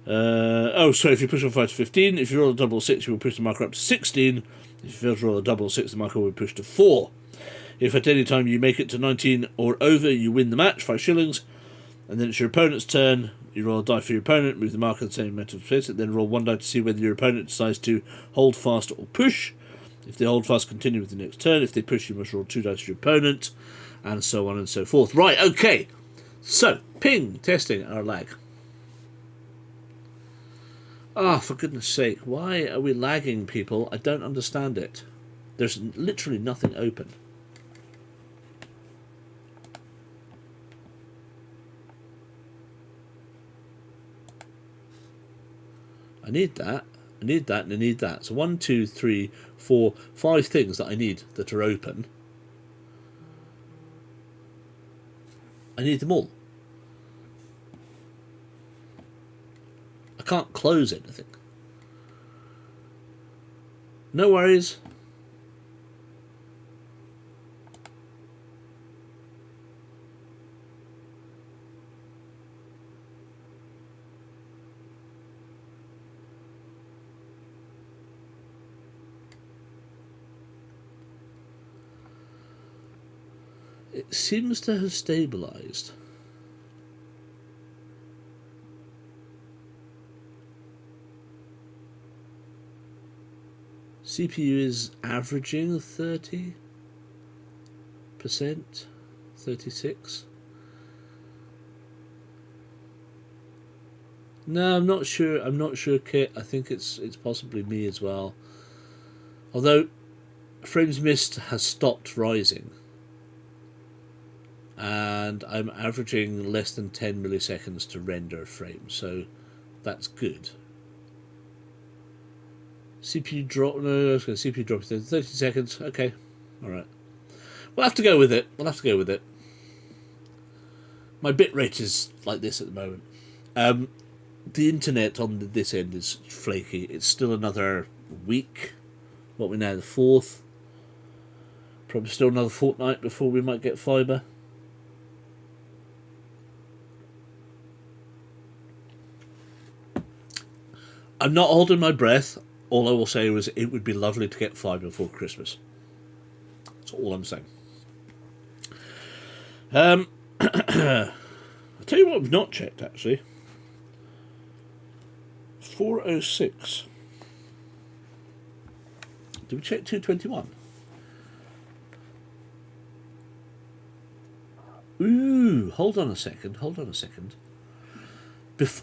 [SPEAKER 1] If you push on 5 to 15, if you roll a double or 6, you will push the marker up to 16. If you fail to roll a double or 6, the marker will be pushed to 4. If at any time you make it to 19 or over, you win the match, 5 shillings. And then it's your opponent's turn. You roll a die for your opponent, move the marker the same amount of space, and then roll 1 die to see whether your opponent decides to hold fast or push. If they hold fast, continue with the next turn. If they push, you must roll 2 dice to your opponent, and so on and so forth. Right, okay. So, ping, testing our lag. Ah, for goodness sake, why are we lagging, people? I don't understand it. There's literally nothing open. I need that, I need that, and I need that. So 1, 2, 3, 4, 5 things that I need that are open. I need them all. I can't close anything. No worries. It seems to have stabilized. CPU is averaging 30%, 36%. No, I'm not sure. I'm not sure, Kit. I think it's possibly me as well. Although frames missed has stopped rising, and I'm averaging less than 10 milliseconds to render a frame, so that's good. CPU drop, no, CPU drop 30 seconds, okay, alright. We'll have to go with it, My bitrate is like this at the moment. The internet on this end is flaky. It's still another week. What we're now, the 4th. Probably still another fortnight before we might get fibre. I'm not holding my breath. All I will say was it would be lovely to get fibre before Christmas. That's all I'm saying. I'll tell you what I've not checked, actually. 406. Did we check 221? Ooh, hold on a second.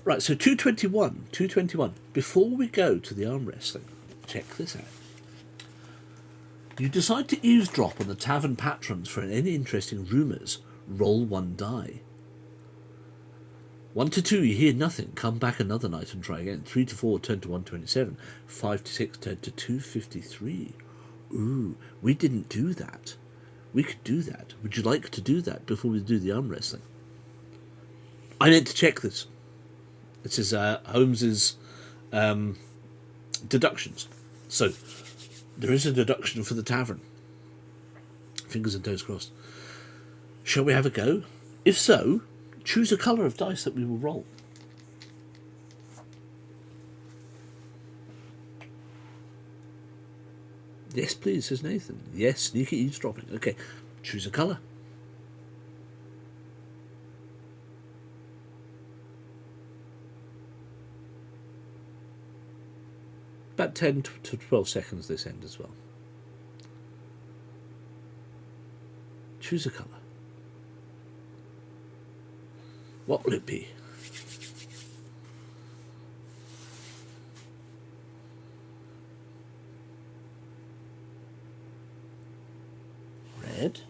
[SPEAKER 1] Right, so 221. Before we go to the arm wrestling, check this out. You decide to eavesdrop on the tavern patrons for any interesting rumours. Roll 1 die. 1 to 2, you hear nothing. Come back another night and try again. 3 to 4, turn to 127. 5 to 6, turn to 253. Ooh, we didn't do that. We could do that. Would you like to do that before we do the arm wrestling? I meant to check this. This is Holmes's deductions. So, there is a deduction for the tavern. Fingers and toes crossed. Shall we have a go? If so, choose a colour of dice that we will roll. Yes, please, says Nathan. Yes, sneaky eavesdropping. Okay, choose a colour. About 10 to 12 seconds this end as well. Choose a colour. What will it be? Red.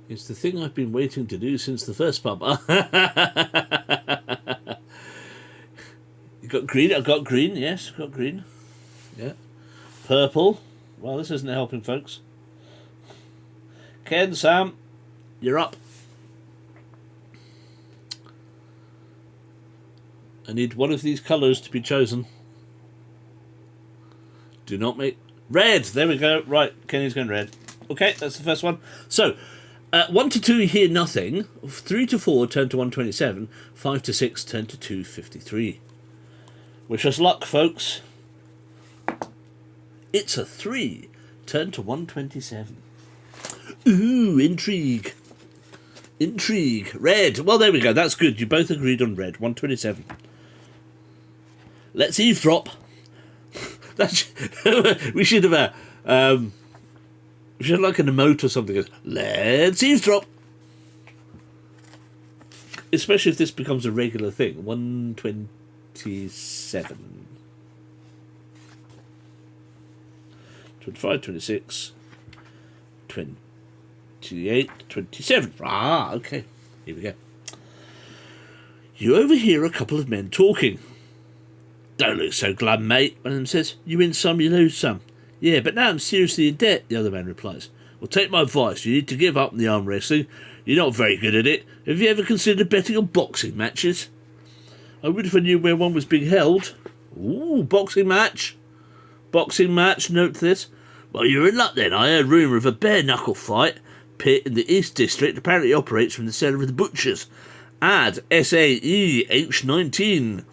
[SPEAKER 1] It's the thing I've been waiting to do since the first pub. You got green? I've got green, yes, got green. Yeah. Purple. Well, this isn't helping, folks. Ken, Sam, you're up. I need one of these colours to be chosen. Do not make... Red! There we go. Right, Kenny's going red. Okay, that's the first one. So, 1 to 2, you hear nothing. 3 to 4, turn to 127. 5 to 6, turn to 253. Wish us luck, folks. It's a 3. Turn to 127. Ooh, intrigue. Intrigue. Red. Well, there we go. That's good. You both agreed on red. 127. Let's eavesdrop. That's, we should have we should have like an emote or something. Let's eavesdrop. Especially if this becomes a regular thing. 127. 25, 26, 28, 27. Ah, okay. Here we go. You overhear a couple of men talking. Don't look so glum, mate. One of them says, you win some, you lose some. Yeah, but now I'm seriously in debt, the other man replies. Well, take my advice. You need to give up the arm wrestling. You're not very good at it. Have you ever considered betting on boxing matches? I would if I knew where one was being held. Ooh, boxing match. Boxing match, note this. Well, you're in luck then. I heard rumour of a bare-knuckle fight. Pit in the East District apparently operates from the cellar of the butchers. Add SAE H19.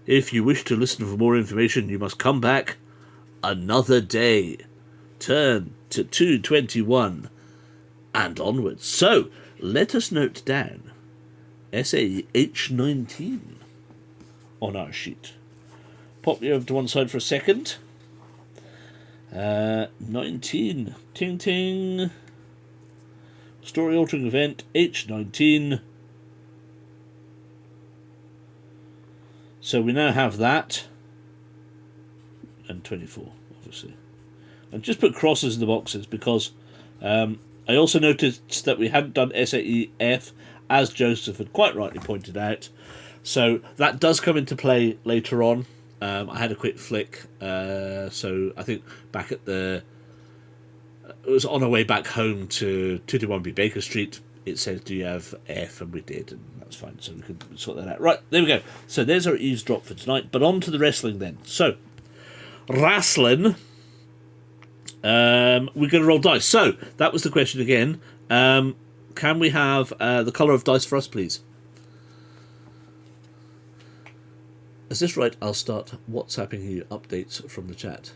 [SPEAKER 1] If you wish to listen for more information, you must come back another day. Turn to 221 and onwards. So, let us note down SAE H19 on our sheet. Pop you over to one side for a second. 19. Ting ting. Story altering event H19. So we now have that. And 24, obviously. And just put crosses in the boxes because I also noticed that we hadn't done SAEF, as Joseph had quite rightly pointed out. So that does come into play later on. I had a quick flick, so I think back at it was on our way back home to 221B Baker Street, it says, do you have F? And we did, and that's fine, so we could sort that out. Right, there we go. So there's our eavesdrop for tonight, but on to the wrestling then. So, wrestling, we're going to roll dice. So, that was the question again. Can we have the colour of dice for us, please? Is this right? I'll start WhatsApping you updates from the chat.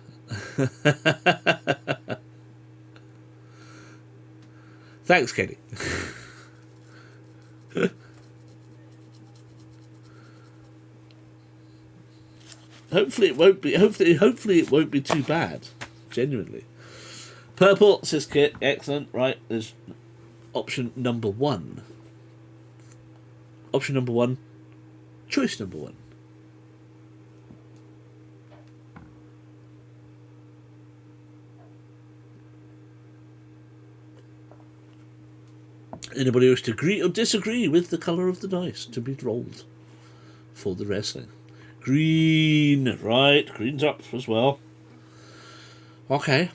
[SPEAKER 1] Thanks, Kenny. Hopefully it won't be. Hopefully it won't be too bad. Genuinely. Purple, says Kit. Excellent. Right, there's option number 1. Option number 1. Choice number 1. Anybody wish to agree or disagree with the colour of the dice to be rolled for the wrestling? Green, right, green's up as well. Okay.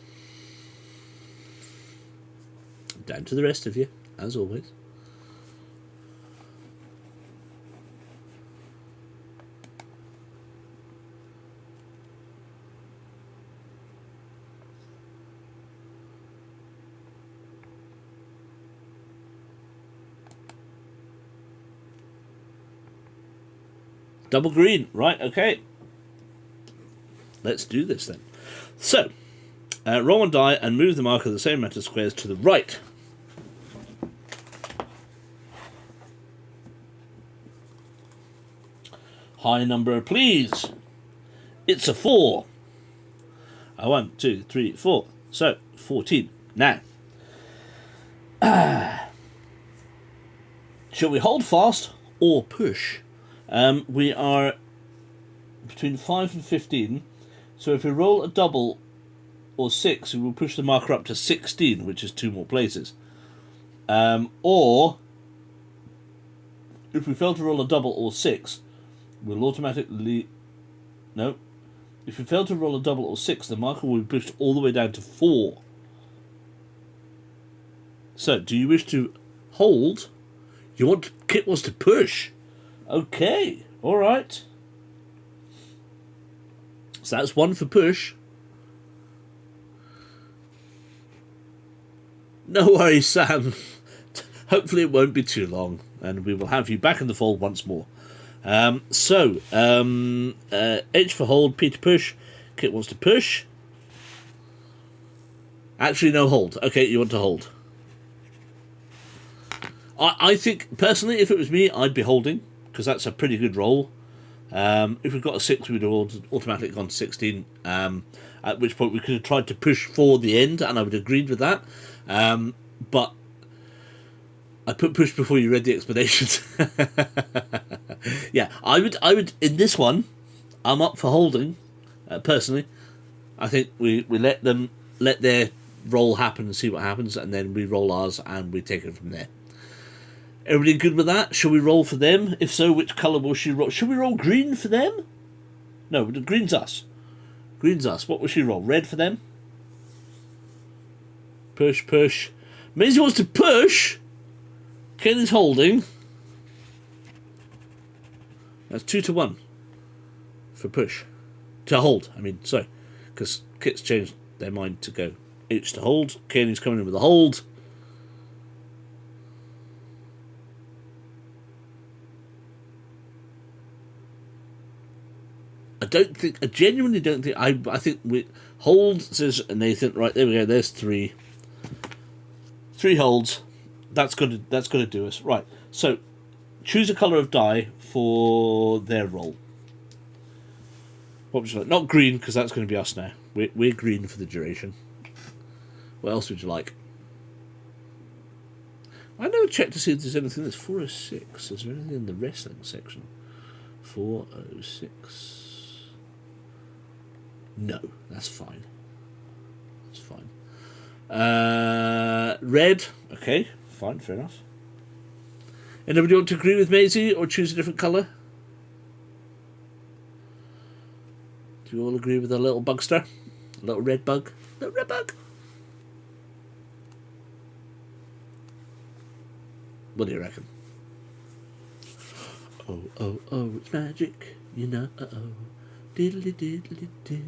[SPEAKER 1] Down to the rest of you, as always. Double green, right, okay. Let's do this then. So, roll one die and move the marker of the same amount of squares to the right. High number, please. It's a 4. 1, 2, 3, 4. So, 14. Now, shall we hold fast or push? We are between 5 and 15, so if we roll a double or 6, we will push the marker up to 16, which is 2 more places. Or, if we fail to roll a double or 6, we'll automatically... No. If we fail to roll a double or 6, the marker will be pushed all the way down to 4. So, do you wish to hold? Kit wants to push. Okay, alright. So that's 1 for push. No worries, Sam. Hopefully it won't be too long, and we will have you back in the fold once more. H for hold, P to push. Kit wants to push. Actually, no hold. Okay, you want to hold. I think, personally, if it was me, I'd be holding, because that's a pretty good roll. If we've got a 6, we'd have automatically gone to 16, at which point we could have tried to push for the end, and I would have agreed with that. But I put push before you read the explanations. Yeah, I would, in this one, I'm up for holding, personally. I think we let their roll happen and see what happens, and then we roll ours and we take it from there. Everybody good with that? Shall we roll for them? If so, which colour will she roll? Should we roll green for them? No, green's us. Green's us. What will she roll? Red for them? Push, push. Maisie wants to push. Ken is holding. That's 2 to 1 for push. To hold, I mean, sorry. Because Kit's changed their mind to go H to hold. Kenny's coming in with a hold. I genuinely don't think, I think we hold, says Nathan, right, there we go, there's 3 holds. That's gonna do us. Right, so choose a colour of die for their roll. What would you like? Not green, because that's going to be us now. We're green for the duration. What else would you like? I never checked to see if there's anything that's 406. Is there anything in the wrestling section? 406. No, that's fine. That's fine. Red. Okay, fine, fair enough. Anybody want to agree with Maisie or choose a different colour? Do you all agree with a little bugster? A little red bug? Little red bug? What do you reckon? Oh, oh, oh, it's magic, you know. Uh-oh. Diddly diddly doo.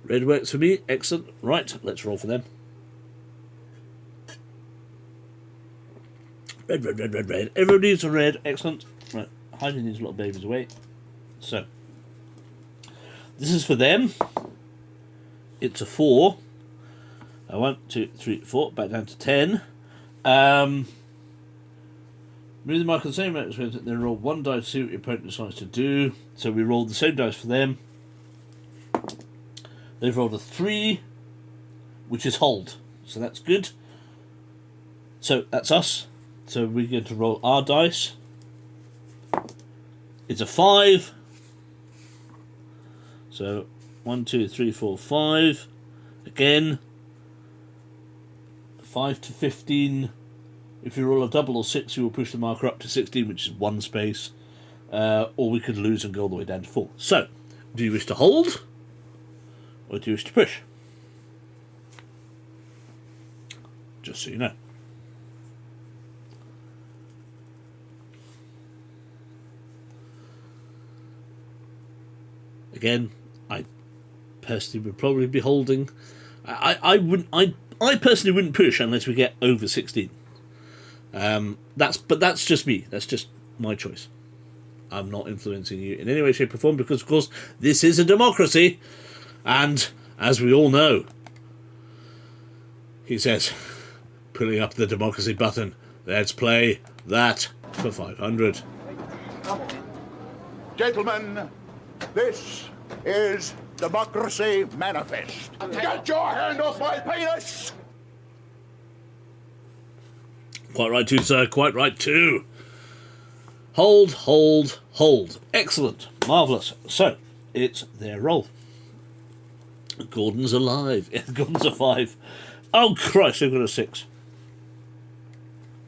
[SPEAKER 1] Red works for me. Excellent. Right, let's roll for them. Red, red, red, red, red. Everybody needs a red. Excellent. Right, hiding these little babies away. So, this is for them. It's a 4. 1, 2, 3, 4. Back down to 10. Move the mark on the same amount of then roll 1 die to see what your opponent decides to do. So we rolled the same dice for them. They've rolled a 3, which is hold. So that's good. So that's us. So we're going to roll our dice. It's a 5. So 1, 2, 3, 4, 5. Again. 5 to 15. If you roll a double or 6, you will push the marker up to 16, which is 1 space. Or we could lose and go all the way down to 4. So, do you wish to hold? Or do you wish to push? Just so you know. Again, I personally would probably be holding. I personally wouldn't push unless we get over 16. But that's just me. That's just my choice. I'm not influencing you in any way, shape, or form because, of course, this is a democracy, and as we all know, he says, pulling up the democracy button. Let's play that for 500.
[SPEAKER 2] Gentlemen, this is Democracy Manifest. Get your hand off my penis!
[SPEAKER 1] Quite right too, sir. Quite right too. Hold, hold, hold. Excellent. Marvellous. So, it's their roll. Gordon's alive. Yeah, Gordon's a 5. Oh, Christ, they've got a 6.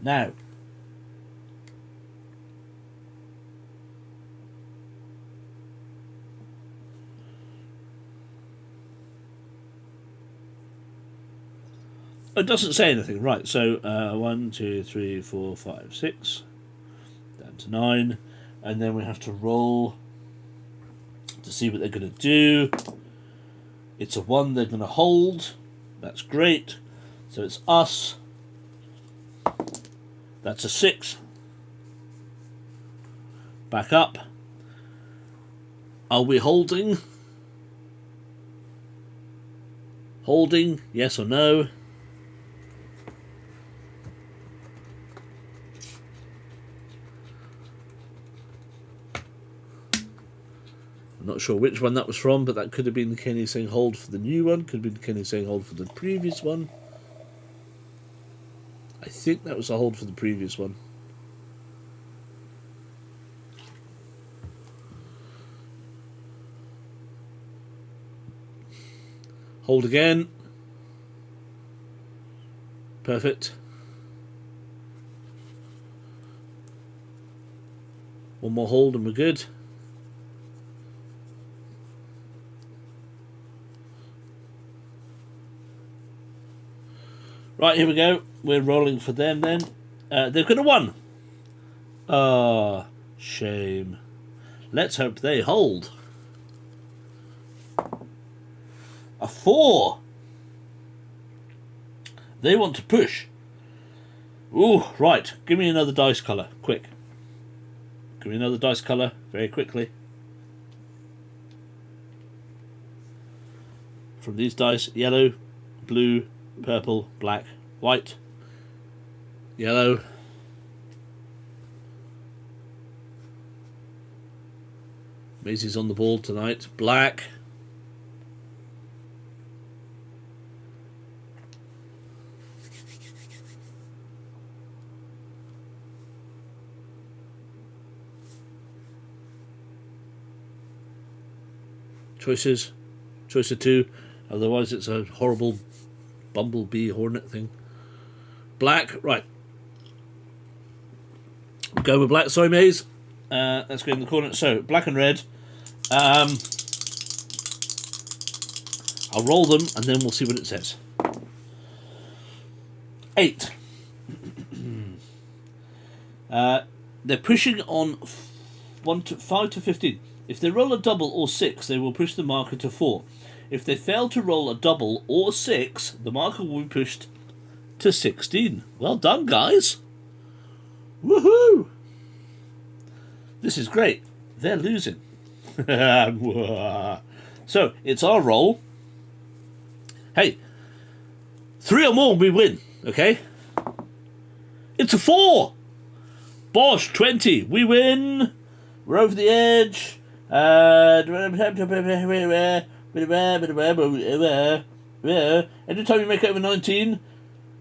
[SPEAKER 1] Now. It doesn't say anything. Right, so 1, 2, 3, 4, 5, 6. Down to 9. And then we have to roll to see what they're going to do. It's a 1 they're going to hold. That's great. So it's us. That's a 6. Back up. Are we holding? Holding, yes or no? I'm not sure which one that was from, but that could have been Kenny saying hold for the new one, could have been Kenny saying hold for the previous one. I think that was a hold for the previous one. Hold again. Perfect. One more hold and we're good. Right, here we go. We're rolling for them then. They could have won. Ah, shame. Let's hope they hold. A 4. They want to push. Ooh, right. Give me another dice colour. Quick. Give me another dice colour. Very quickly. From these dice, yellow, blue, purple, black, white, yellow, Maisie's on the ball tonight, black, choice of 2, otherwise it's a horrible bumblebee hornet thing. Black, right. Go with black, sorry Maze. Let's go in the corner. So, black and red. I'll roll them and then we'll see what it says. 8. They're pushing on 5 to 15. If they roll a double or 6, they will push the marker to 4. If they fail to roll a double or 6, the marker will be pushed to 16. Well done, guys. Woohoo! This is great. They're losing. So, it's our roll. Hey, 3 or more we win, okay? It's a 4! Bosh, 20. We win. We're over the edge. Anytime you make it over 19,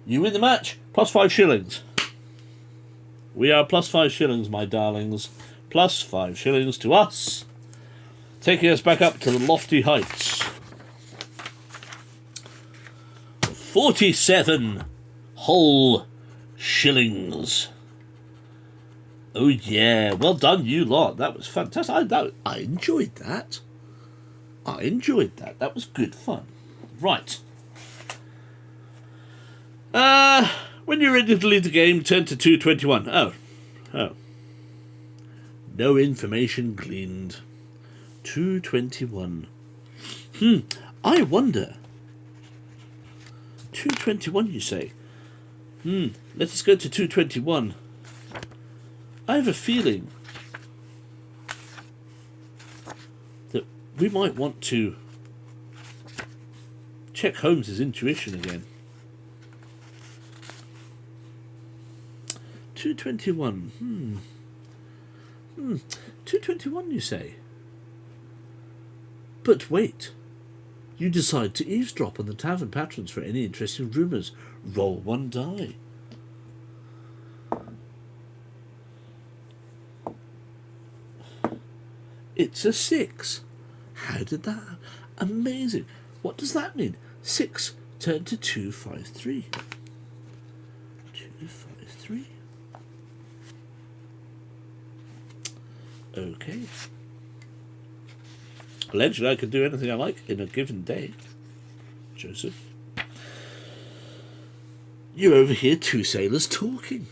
[SPEAKER 1] you win the match. Plus 5 shillings. We are plus 5 shillings, my darlings. Plus 5 shillings to us. Taking us back up to the lofty heights. 47 whole shillings. Oh yeah, well done you lot. That was fantastic. I enjoyed that. That was good fun. Right. When you're ready to leave the game, turn to 221. Oh. No information gleaned. 221. I wonder. 221, you say? Let us go to 221. I have a feeling that we might want to check Holmes's intuition again. 221. 221, you say? But wait. You decide to eavesdrop on the tavern patrons for any interesting rumours. Roll 1 die. It's a 6. How did that... Amazing. What does that mean? 6 turned to 253. 253. Okay. Allegedly, I can do anything I like in a given day. Joseph. You overhear 2 sailors talking.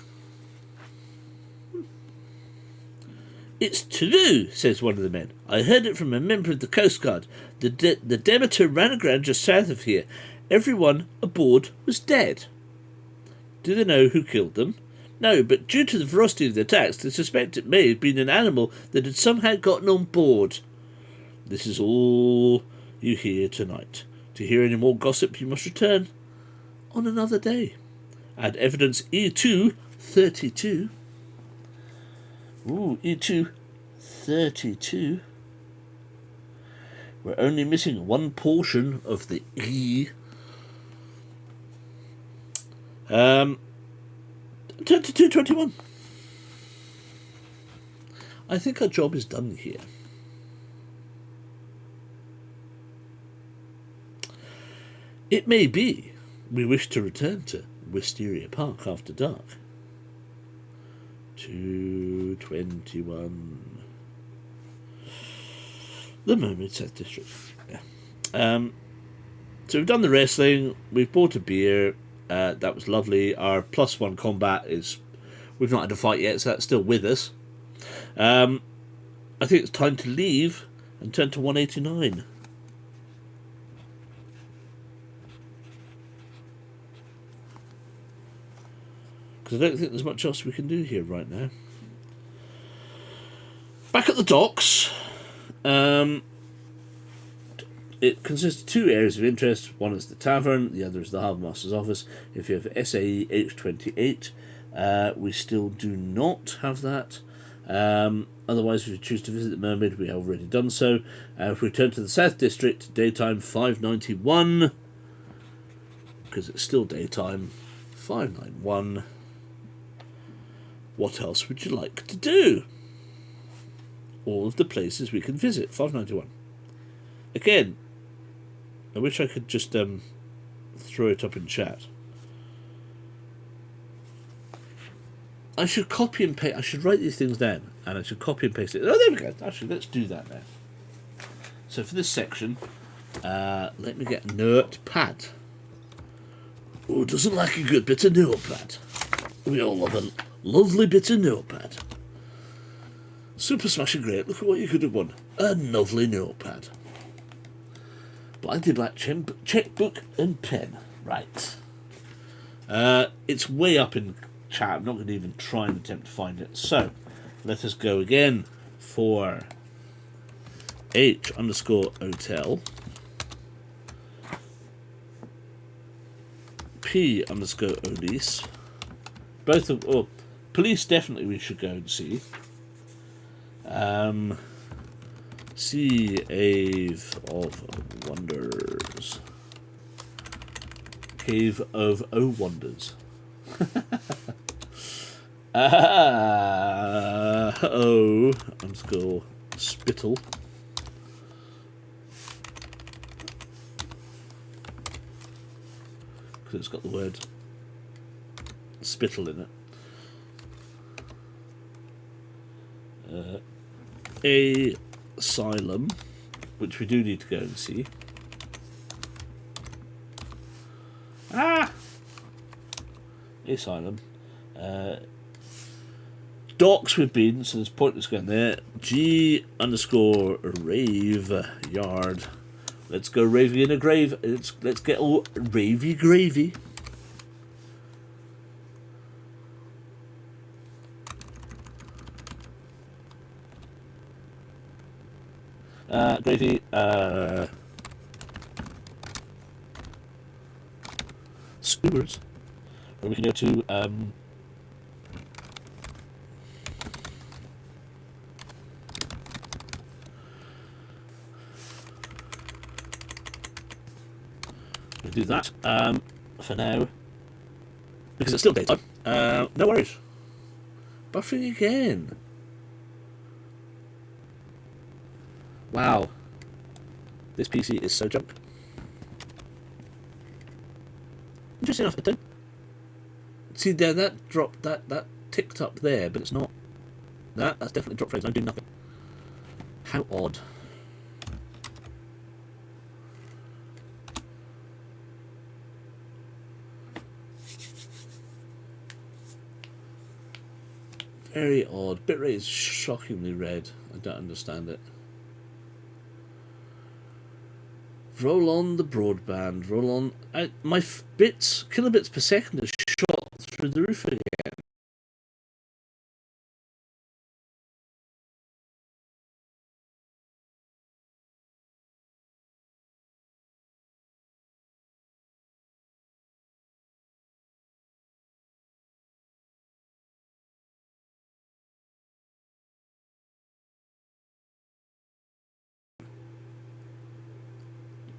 [SPEAKER 1] It's true, says one of the men. I heard it from a member of the Coast Guard. The Demeter ran aground just south of here. Everyone aboard was dead. Do they know who killed them? No, but due to the ferocity of the attacks, they suspect it may have been an animal that had somehow gotten on board. This is all you hear tonight. To hear any more gossip, you must return on another day. Add evidence E2 32. Ooh, E2 32. We're only missing one portion of the E. Turn to 221. I think our job is done here. It may be we wish to return to Wisteria Park after dark. 221. The Mermaid South District. Yeah. So we've done the wrestling. We've bought a beer. That was lovely. Our +1 combat is... We've not had a fight yet, so that's still with us. I think it's time to leave and turn to 189. Because I don't think there's much else we can do here right now. Back at the docks. It consists of 2 areas of interest. One is the tavern, the other is the harbour master's office. If you have SAE H28, we still do not have that. Otherwise, if you choose to visit the Mermaid, we have already done so. If we turn to the South District, daytime 591, because it's still daytime, 591. What else would you like to do? All of the places we can visit, 591. Again, I wish I could just throw it up in chat. I should copy and paste. I should write these things down, and I should copy and paste it. Oh, there we go. Actually, let's do that now. So for this section, let me get a notepad. Who doesn't like a good bit of notepad? We all love a lovely bit of notepad. Super smashing great. Look at what you could have won. A lovely notepad. Blighty black checkbook and pen. Right. It's way up in chat. I'm not going to even try and attempt to find it. So, let us go again for H_hotel. P_Olise. Both of... Oh, police definitely we should go and see. Cave of Wonders. Cave of Wonders. Spittle. Because it's got the word spittle in it. Asylum, which we do need to go and see. Asylum. Docks we've been, so there's pointless going there. G_rave yard. Let's go ravey in a grave. Let's get all ravey gravy. Gravy, Skewers, where we can go to, we'll do that, for now, because it's still daytime. No worries. Buffering again. Wow. This PC is so junk. Interesting enough, I don't see there that dropped that ticked up there, but it's not that's definitely drop frames. I'm doing nothing. How odd. Very odd. Bitrate is shockingly red. I don't understand it. Roll on the broadband. Roll on. My kilobits per second is shot through the roof again.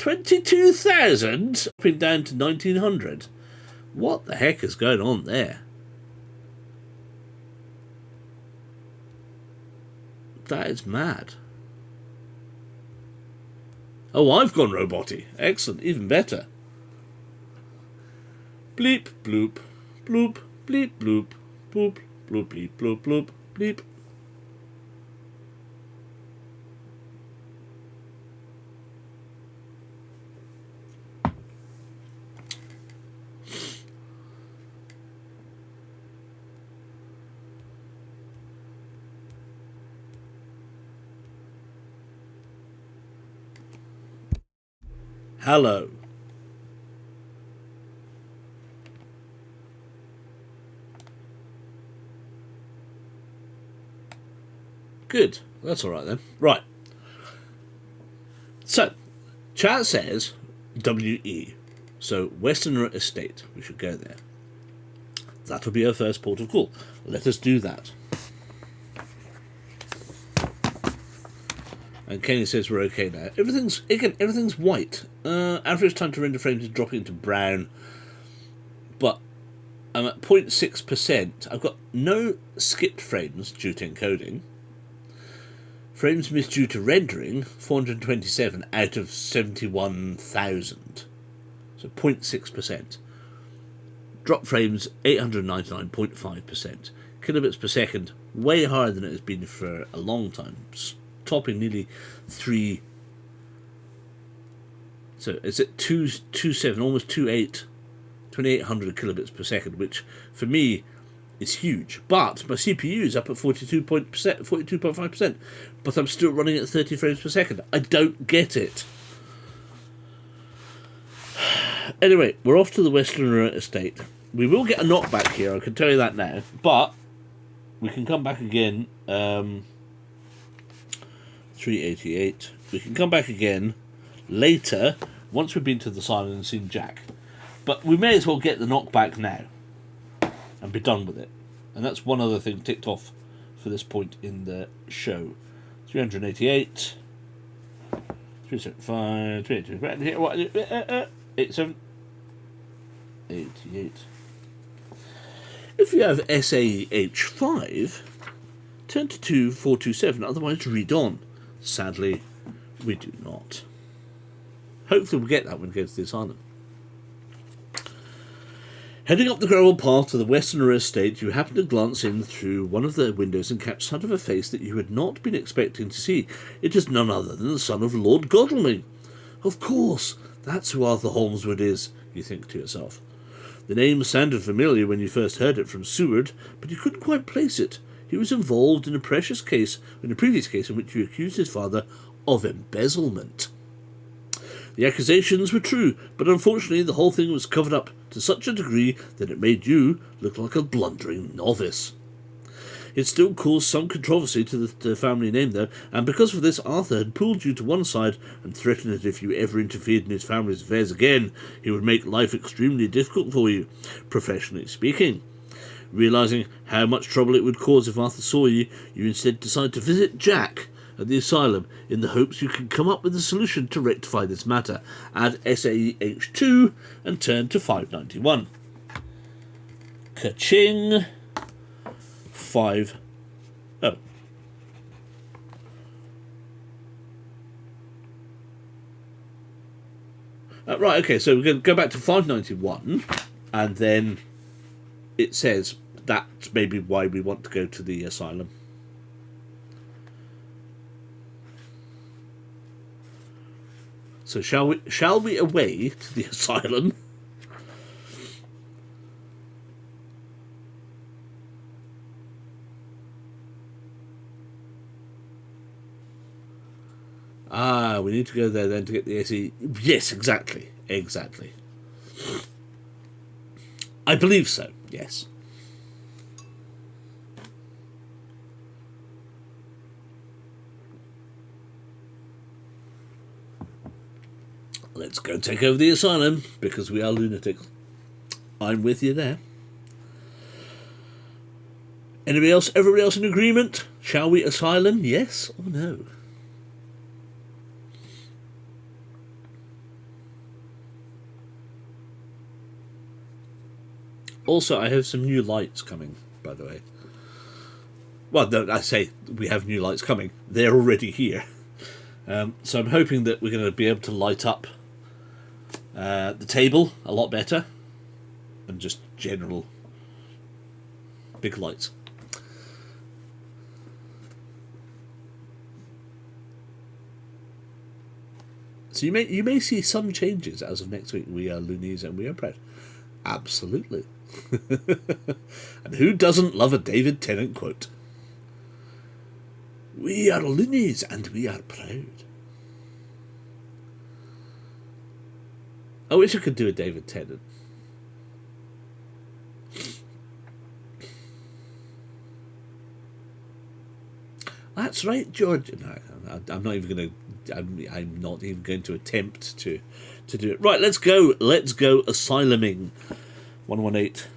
[SPEAKER 1] 22,000 dropping down to 1,900. What the heck is going on there? That is mad. Oh, I've gone roboty. Excellent, even better. Bleep, bloop, bloop, bleep, bloop, bloop, bloop, bleep, bloop, bloop, bleep. Hello. Good. That's all right then. Right. So, chat says WE. So, Westerner Estate. We should go there. That'll be our first port of call. Let us do that. And Kenny says we're okay now. Everything's white. Average time to render frames is dropping into brown. But I'm at 0.6%. I've got no skipped frames due to encoding. Frames missed due to rendering, 427 out of 71,000. So 0.6%. Drop frames, 899.5%. Kilobits per second, way higher than it has been for a long time. Topping nearly 3. So it's at 227, almost 2,800 kilobits per second, which for me is huge. But my CPU is up at 42.5%, but I'm still running at 30 frames per second. I don't get it. Anyway, we're off to the Westerner Estate. We will get a knockback here, I can tell you that now, but we can come back again. 388. We can come back again later once we've been to the asylum and seen Jack. But we may as well get the knockback now and be done with it. And that's one other thing ticked off for this point in the show. 388, 375, 382, 87, 88. If you have SAH5, turn to 2427, otherwise read on. Sadly, we do not. Hopefully we'll get that when we go to the asylum. Heading up the gravel path to the Westerner Estate, you happen to glance in through one of the windows and catch sight of a face that you had not been expecting to see. It is none other than the son of Lord Godalming. Of course, that's who Arthur Holmeswood is, you think to yourself. The name sounded familiar when you first heard it from Seward, but you couldn't quite place it. He was involved in a previous case in which you accused his father of embezzlement. The accusations were true, but unfortunately the whole thing was covered up to such a degree that it made you look like a blundering novice. It still caused some controversy to the family name, though, and because of this Arthur had pulled you to one side and threatened that if you ever interfered in his family's affairs again, he would make life extremely difficult for you, professionally speaking. Realising how much trouble it would cause if Arthur saw you, you instead decide to visit Jack at the asylum in the hopes you can come up with a solution to rectify this matter. Add SAH2 and turn to 591. Ka-ching! 5. Oh. Right, okay, so we're going to go back to 591, and then it says that's maybe why we want to go to the asylum. So shall we away to the asylum? Ah, we need to go there then to get the SE. Yes, exactly. Exactly. I believe so, yes. Let's go take over the asylum, because we are lunatics. I'm with you there. Anybody else? Everybody else in agreement? Shall we asylum? Yes or no? Also, I have some new lights coming, by the way. Well, no, I say we have new lights coming. They're already here. So I'm hoping that we're going to be able to light up the table a lot better. And just general big lights. So you may see some changes as of next week. We are loonies and we are proud. Absolutely. And who doesn't love a David Tennant quote? We are loonies and we are proud. I wish I could do a David Tennant. That's right, George. No, I'm not even going to. I'm not even going to attempt to do it. Right, let's go. Let's go asyluming. 118.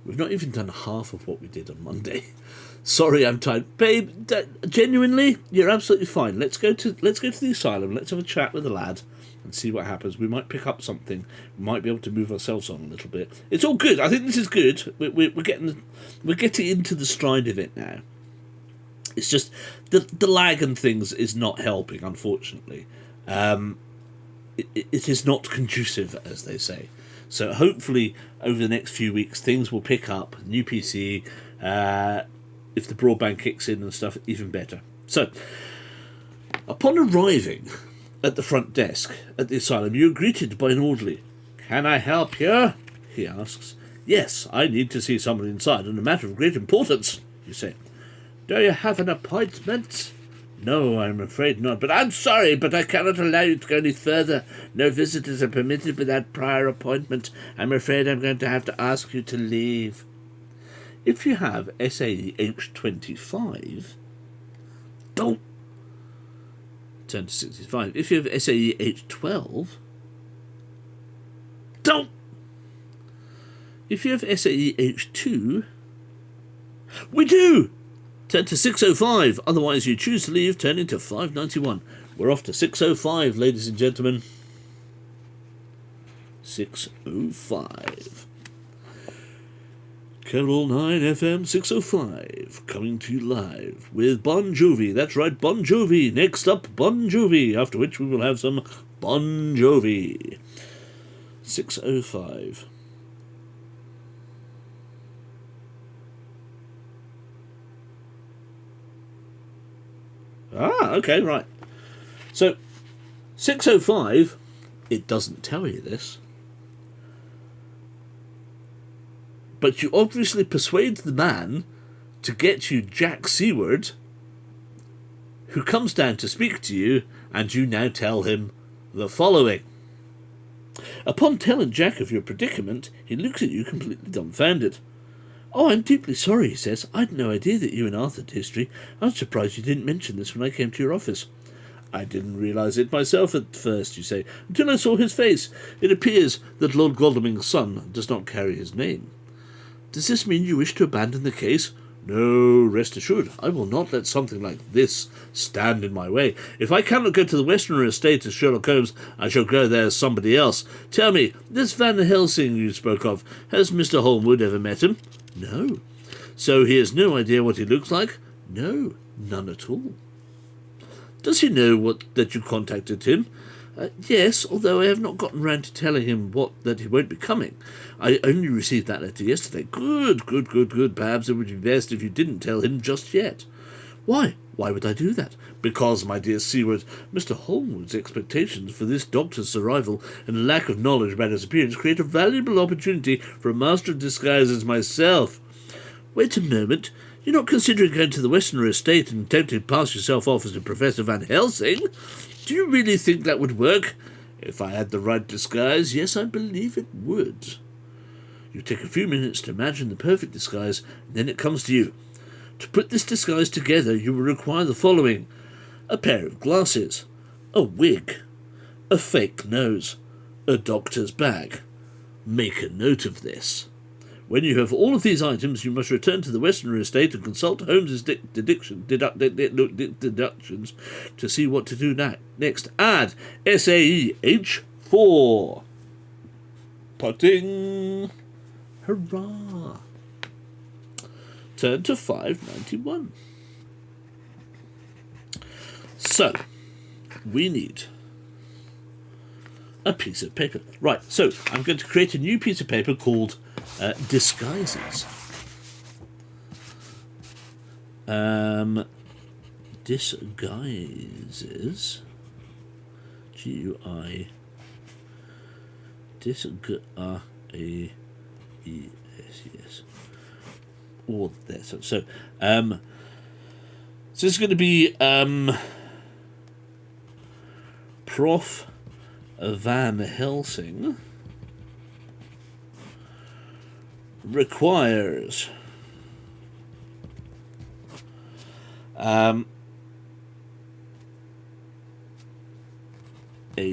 [SPEAKER 1] We've not even done half of what we did on Monday. Sorry, I'm tired, babe. Genuinely, you're absolutely fine. Let's go to the asylum. Let's have a chat with the lad and see what happens. We might pick up something. We might be able to move ourselves on a little bit. It's all good. I think this is good. We're getting into the stride of it now. It's just the lag and things is not helping, unfortunately. It is not conducive, as they say. So hopefully over the next few weeks things will pick up. New PC, if the broadband kicks in and stuff, even better. So upon arriving at the front desk at the asylum, you are greeted by an orderly. "Can I help you?" he asks. "Yes, I need to see someone inside on a matter of great importance," you say. "Do you have an appointment?" "No, I'm afraid not, but I'm sorry, but I cannot allow you to go any further. No visitors are permitted without prior appointment. I'm afraid I'm going to have to ask you to leave." If you have SAE H25, don't turn to 65. If you have SAE H12, don't. If you have SAE H2, we do. Turn to 605, otherwise you choose to leave, turn into 591. We're off to 605, ladies and gentlemen. 605. Carol 9 FM 605, coming to you live with Bon Jovi. That's right, Bon Jovi. Next up, Bon Jovi, after which we will have some Bon Jovi. 605. Ah, okay, right. So, 605, it doesn't tell you this, but you obviously persuade the man to get you Jack Seward, who comes down to speak to you, and you now tell him the following. Upon telling Jack of your predicament, he looks at you completely dumbfounded. "Oh, I'm deeply sorry," he says. "I'd no idea that you and Arthur had history. I was surprised you didn't mention this when I came to your office." "I didn't realise it myself at first," you say, "until I saw his face. It appears that Lord Godalming's son does not carry his name." "Does this mean you wish to abandon the case?" "No, rest assured, I will not let something like this stand in my way. If I cannot go to the Westerner estate as Sherlock Holmes, I shall go there as somebody else. Tell me, this Van Helsing you spoke of, has Mr. Holmwood ever met him?" "No." "So he has no idea what he looks like?" "No, none at all." "Does he know that you contacted him?" "Yes, although I have not gotten round to telling him that he won't be coming. I only received that letter yesterday." Good. Perhaps it would be best if you didn't tell him just yet." "Why? Why would I do that?" "Because, my dear Seward, Mr. Holmwood's expectations for this doctor's arrival and lack of knowledge about his appearance create a valuable opportunity for a master of disguise as myself." "Wait a moment. You're not considering going to the Westerner estate and attempting to pass yourself off as a Professor Van Helsing? Do you really think that would work?" "If I had the right disguise, yes, I believe it would." You take a few minutes to imagine the perfect disguise, and then it comes to you. To put this disguise together, you will require the following: a pair of glasses, a wig, a fake nose, a doctor's bag. Make a note of this. When you have all of these items, you must return to the Westerner estate and consult Holmes's deductions to see what to do next. Add SAE H4. Potting. Hurrah. Turn to 591. So, we need a piece of paper. Right, so I'm going to create a new piece of paper called disguises. Disguises. GUI. Disguises. All there. So this is going to be Prof. Van Helsing requires a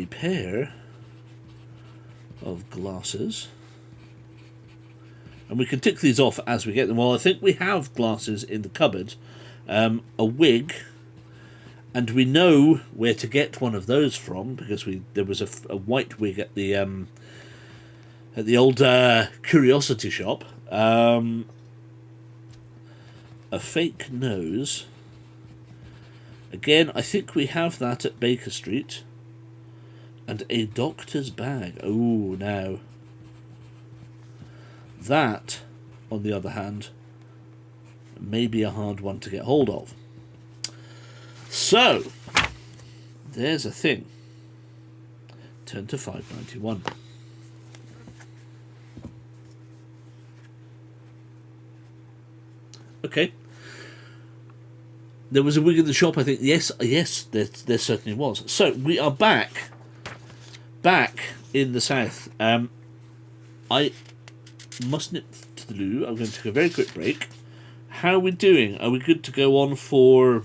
[SPEAKER 1] pair of glasses, and we can tick these off as we get them. Well, I think we have glasses in the cupboard, a wig, and we know where to get one of those from because there was a white wig at the old curiosity shop. A fake nose. Again, I think we have that at Baker Street. And a doctor's bag. Oh, now. That, on the other hand, may be a hard one to get hold of. So, there's a thing. Turn to 591. Okay. There was a wig in the shop, I think. Yes, there certainly was. So, we are back in the south. I must nip to the loo. I'm going to take a very quick break. How are we doing? Are we good to go on for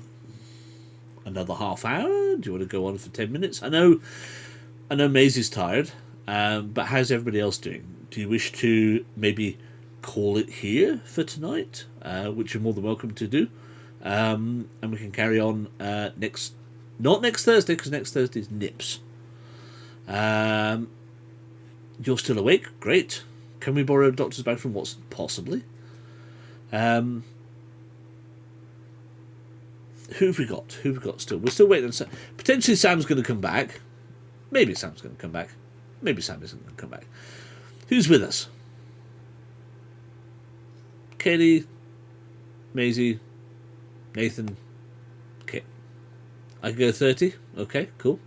[SPEAKER 1] another half hour? Do you want to go on for 10 minutes? I know Maisie's tired, but how's everybody else doing? Do you wish to maybe call it here for tonight, which you're more than welcome to do, and we can carry on not next Thursday, because next Thursday's Nips. You're still awake? Great. Can we borrow a doctor's bag from Watson? Possibly. Who have we got? Who have we got still? We're still waiting on Sam. Potentially Sam's going to come back. Maybe Sam's going to come back. Maybe Sam isn't going to come back. Who's with us? Katie, Maisie, Nathan, Kit. I can go 30. Okay, cool.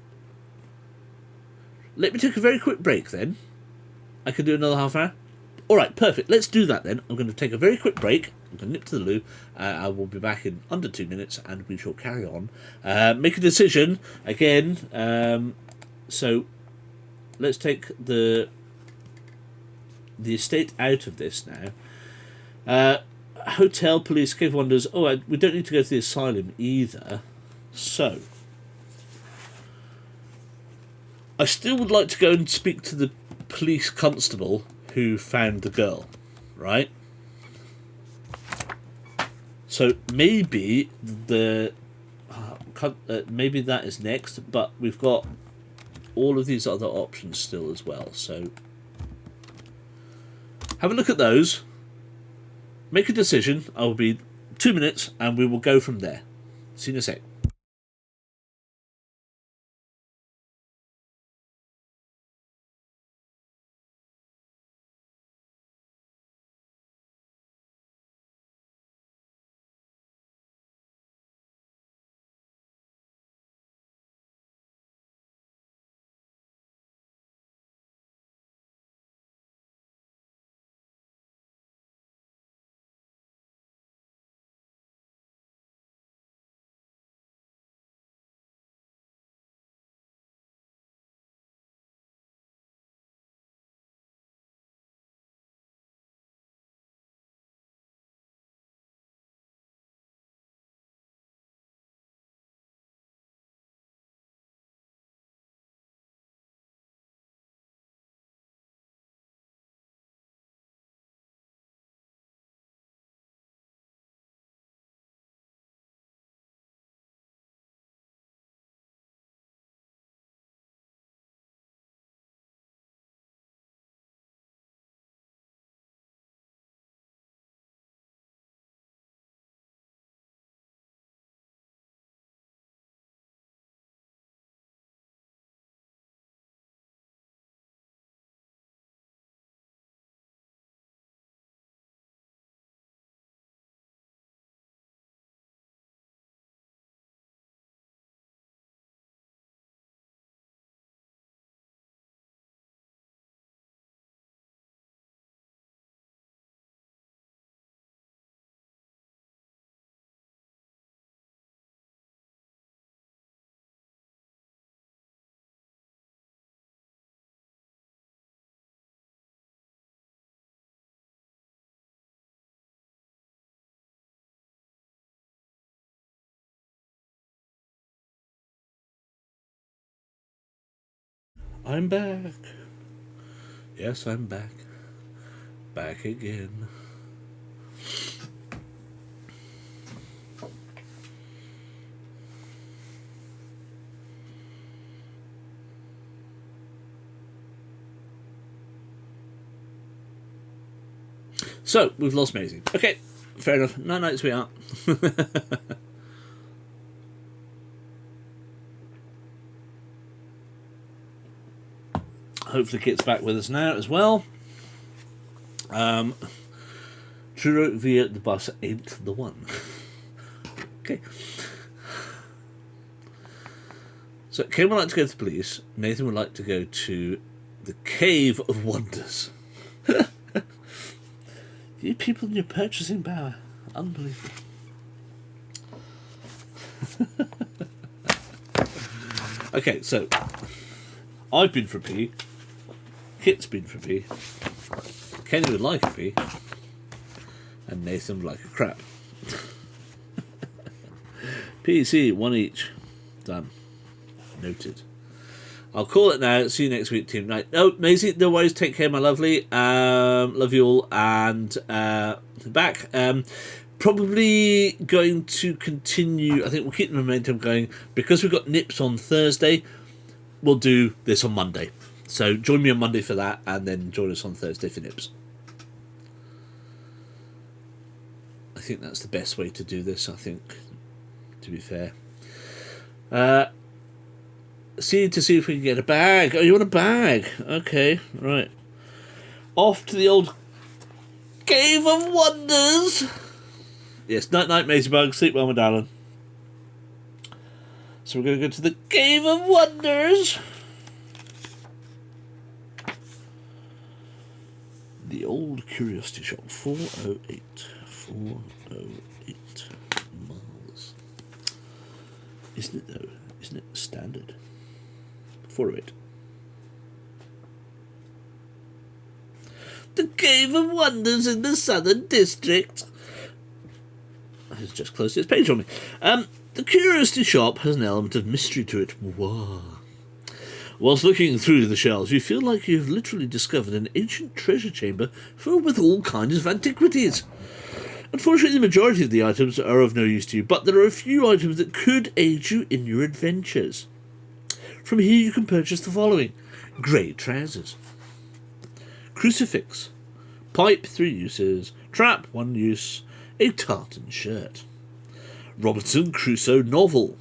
[SPEAKER 1] Let me take a very quick break then. I can do another half hour. Alright, perfect. Let's do that then. I'm going to take a very quick break. I'm going to nip to the loo. I will be back in under 2 minutes and we shall carry on. Make a decision again. So let's take the estate out of this now. Hotel, police, cave wonders. Oh, we don't need to go to the asylum either. So I still would like to go and speak to the police constable who found the girl, right? So maybe maybe that is next, but we've got all of these other options still as well. So have a look at those. Make a decision. I will be 2 minutes, and we will go from there. See you in a sec. I'm back. Yes, I'm back. Back again. So, we've lost Maisie. Okay, fair enough. Night, sweetheart. Hopefully Kit's back with us now as well. Truro via the bus ain't the one. Okay. So Kim would like to go to the police. Nathan would like to go to the Cave of Wonders. You people and your purchasing power. Unbelievable. Okay, so I've been for a pee. Kit's been for a pee. Kenny would like a pee. And Nathan would like a crap. PC, one each. Done. Noted. I'll call it now. See you next week, team. Night. No, Maisie, no worries. Take care, my lovely. Love you all. And back. Probably going to continue. I think we'll keep the momentum going. Because we've got Nips on Thursday, we'll do this on Monday. So join me on Monday for that, and then join us on Thursday for Nips. I think that's the best way to do this, I think, to be fair. See if we can get a bag. Oh, you want a bag? Okay, right. Off to the old Cave of Wonders. Yes, night, Maisie Bug. Sleep well, my darling. So we're going to go to the Cave of Wonders. The old curiosity shop. 408. 408 miles. Isn't it, though? Isn't it standard? 408. The Cave of Wonders in the Southern District. It's just closed its page on me. The curiosity shop has an element of mystery to it. Wow. Whilst looking through the shelves, you feel like you've literally discovered an ancient treasure chamber filled with all kinds of antiquities. Unfortunately, the majority of the items are of no use to you, but there are a few items that could aid you in your adventures. From here you can purchase the following. Grey trousers. Crucifix. Pipe, 3 uses. Trap, 1 use. A tartan shirt. Robinson Crusoe novel.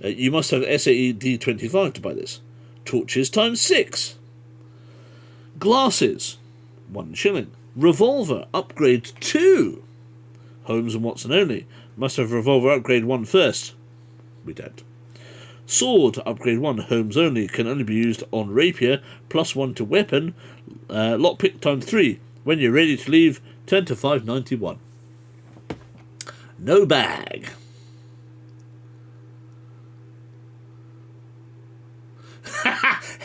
[SPEAKER 1] You must have SAE D25 to buy this. Torches times 6. Glasses. 1 shilling. Revolver. Upgrade 2. Holmes and Watson only. Must have revolver upgrade 1 first. We don't. Sword. Upgrade 1. Holmes only. Can only be used on rapier. Plus 1 to weapon. Lockpick times 3. When you're ready to leave, turn to 591. No bag.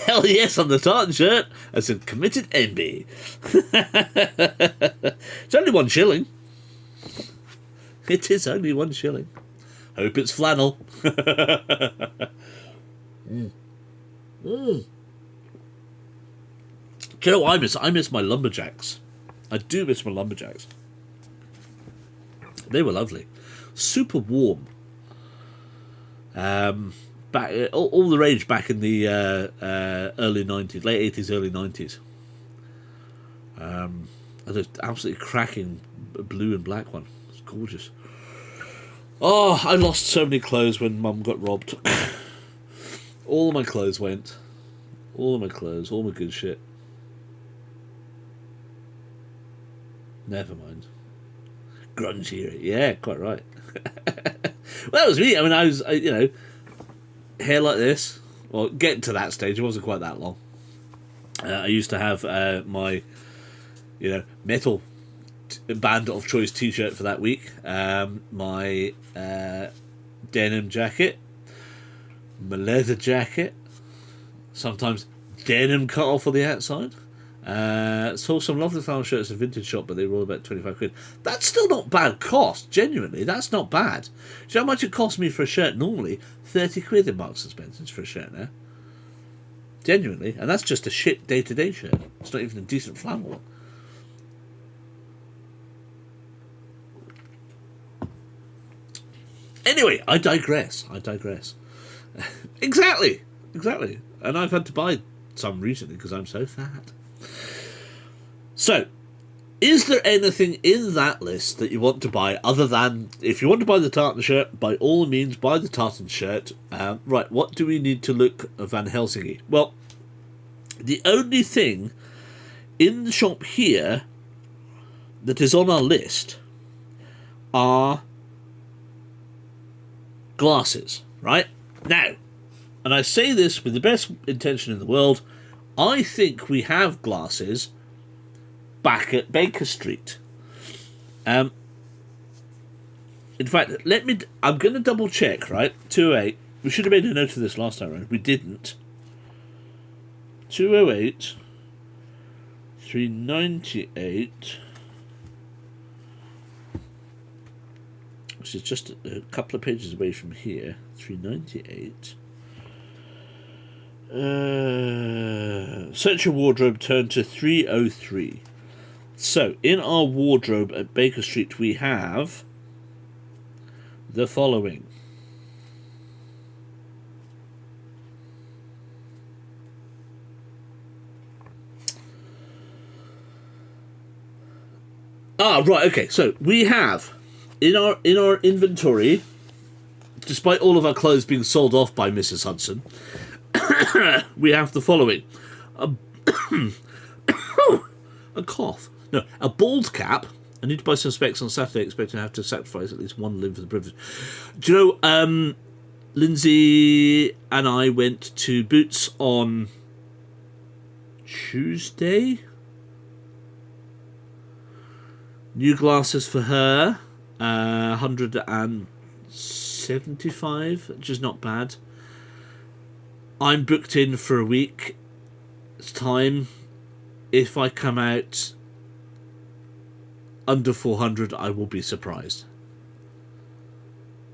[SPEAKER 1] Hell yes on the tartan shirt as a committed NB. It's only 1 shilling. It is only 1 shilling. Hope it's flannel. Do you know what I miss? I miss my lumberjacks. I do miss my lumberjacks. They were lovely. Super warm. Back all the rage back in the early 90s, late 80s, early 90s. An absolutely cracking blue and black one. It's gorgeous. Oh, I lost so many clothes when Mum got robbed. All of my clothes went. All of my clothes, all my good shit. Never mind. Grunge era. Yeah, quite right. Well, that was me. I mean, I was, hair like this. Well, getting to that stage, it wasn't quite that long. I used to have my, metal band of choice t-shirt for that week. My denim jacket. My leather jacket. Sometimes denim cut off on the outside. Saw some lovely flannel shirts at a vintage shop, but they were all about 25 quid. That's still not bad cost, genuinely. That's not bad. Do you know how much it cost me for a shirt normally? 30 quid in Marks and Spencer's for a shirt now. Genuinely. And that's just a shit day-to-day shirt. It's not even a decent flannel one. Anyway, I digress. Exactly. And I've had to buy some recently because I'm so fat. So, is there anything in that list that you want to buy other than, if you want to buy the tartan shirt, by all means buy the tartan shirt. Right, what do we need to look Van Helsing-y? Well, the only thing in the shop here that is on our list are glasses, right? Now, and I say this with the best intention in the world, I think we have glasses back at Baker Street. In fact, I'm going to double check, right? 208. We should have made a note of this last time around. We didn't. 208. 398. Which is just a couple of pages away from here. 398. Search your wardrobe, turn to 303. So, in our wardrobe at Baker Street, we have the following. Right, okay. So, we have in our inventory, despite all of our clothes being sold off by Mrs. Hudson, we have the following. A cough. No, a bald cap. I need to buy some specs on Saturday, expecting to have to sacrifice at least one limb for the privilege. Do you know, Lindsay and I went to Boots on Tuesday? New glasses for her. 175, which is not bad. I'm booked in for a week. It's time. If I come out under 400, I will be surprised.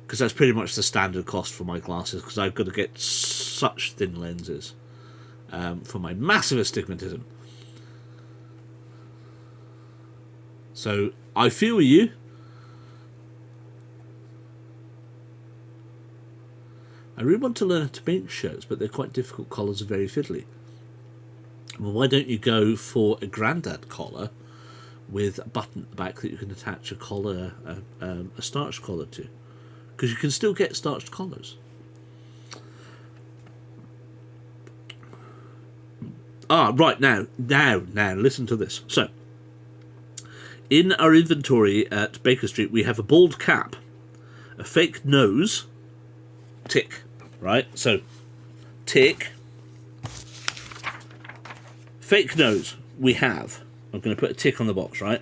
[SPEAKER 1] Because that's pretty much the standard cost for my glasses, because I've got to get such thin lenses for my massive astigmatism. So, I feel you. I really want to learn how to make shirts, but they're quite difficult. Collars are very fiddly. Well, why don't you go for a grandad collar with a button at the back that you can attach a collar, a starched collar to? Because you can still get starched collars. Right, now, listen to this. So, in our inventory at Baker Street, we have a bald cap, a fake nose, tick, right? So, tick. Fake nose, we have. I'm going to put a tick on the box, right?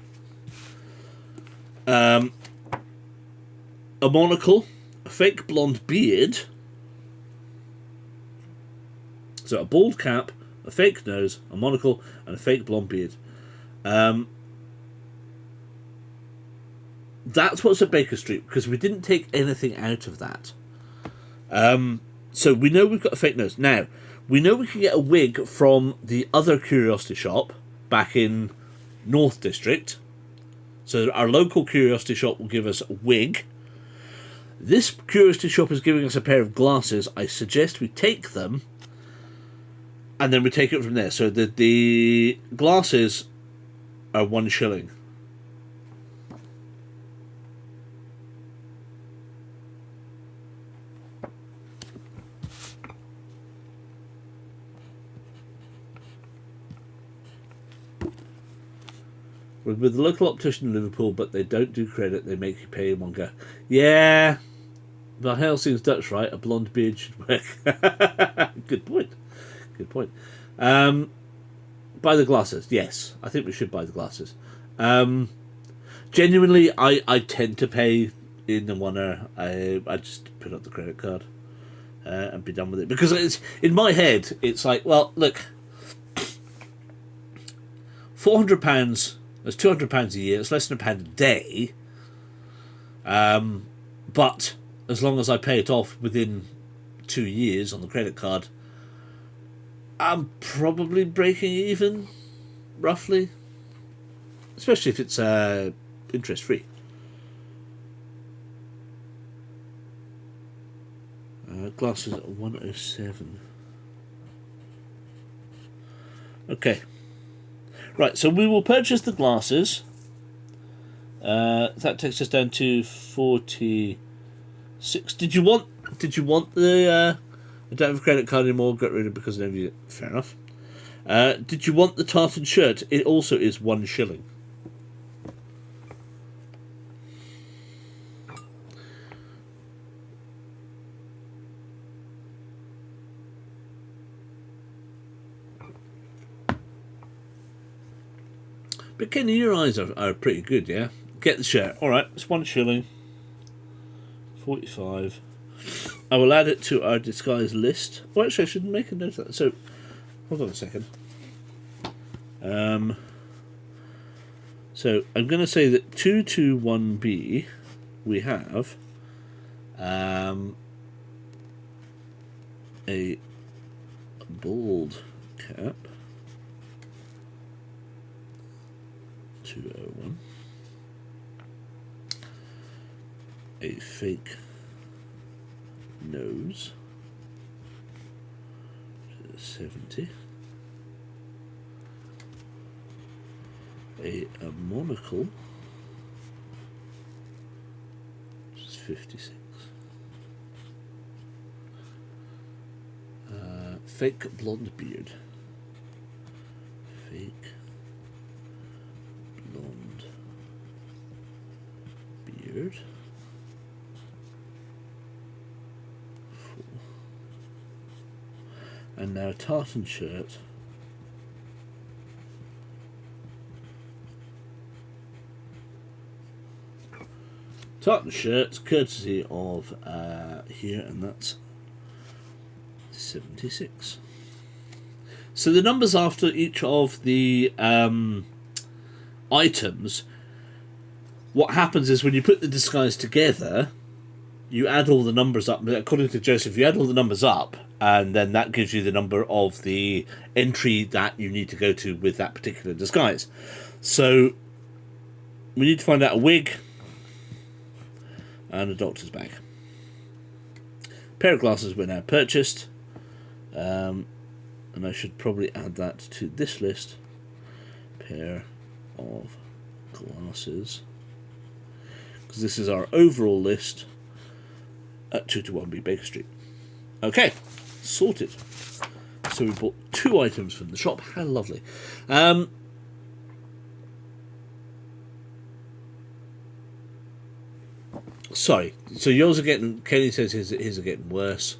[SPEAKER 1] A monocle, a fake blonde beard. So a bald cap, a fake nose, a monocle, and a fake blonde beard. That's what's at Baker Street, because we didn't take anything out of that. So we know we've got a fake nose. Now, we know we can get a wig from the other curiosity shop back in North District. So our local curiosity shop will give us a wig. This curiosity shop is giving us a pair of glasses. I suggest we take them, and then we take it from there. So the glasses are 1 shilling. With the local optician in Liverpool, but they don't do credit, they make you pay in one go. Yeah, but Helsing's Dutch, right? A blonde beard should work. Good point. Buy the glasses. Yes, I think we should buy the glasses. Genuinely, I tend to pay in the one hour. I just put up the credit card and be done with it. Because it's in my head, it's like, well, look, £400... That's £200 a year. It's less than £1 a day. But as long as I pay it off within 2 years on the credit card, I'm probably breaking even, roughly. Especially if it's interest free. Glasses at 107. Okay. Right, so we will purchase the glasses. That takes us down to 46. Did you want the I don't have a credit card anymore, got rid of it because I never use it. Fair enough. Did you want the tartan shirt? It also is 1 shilling. But Kenny, your eyes are pretty good, yeah? Get the shirt. Alright, it's 1 shilling. 45. I will add it to our disguise list. Well, actually, I should make a note of that. So, hold on a second. So, I'm going to say that 221B, we have a bald cap. 201. A fake nose. 70. A monocle. Which is 56. Fake blonde beard. Fake blonde beard. 4. And now tartan shirt. Tartan shirts, courtesy of here, and that's 76. So the numbers after each of the items, what happens is when you put the disguise together, you add all the numbers up. According to Joseph, you add all the numbers up, and then that gives you the number of the entry that you need to go to with that particular disguise. So we need to find out a wig and a doctor's bag. Pair of glasses were now purchased, and I should probably add that to this list. Pair of glasses, because this is our overall list at 221B Baker Street. Okay, sorted. So we bought 2 items from the shop. How lovely. Sorry, so yours are getting, Kenny says his are getting worse.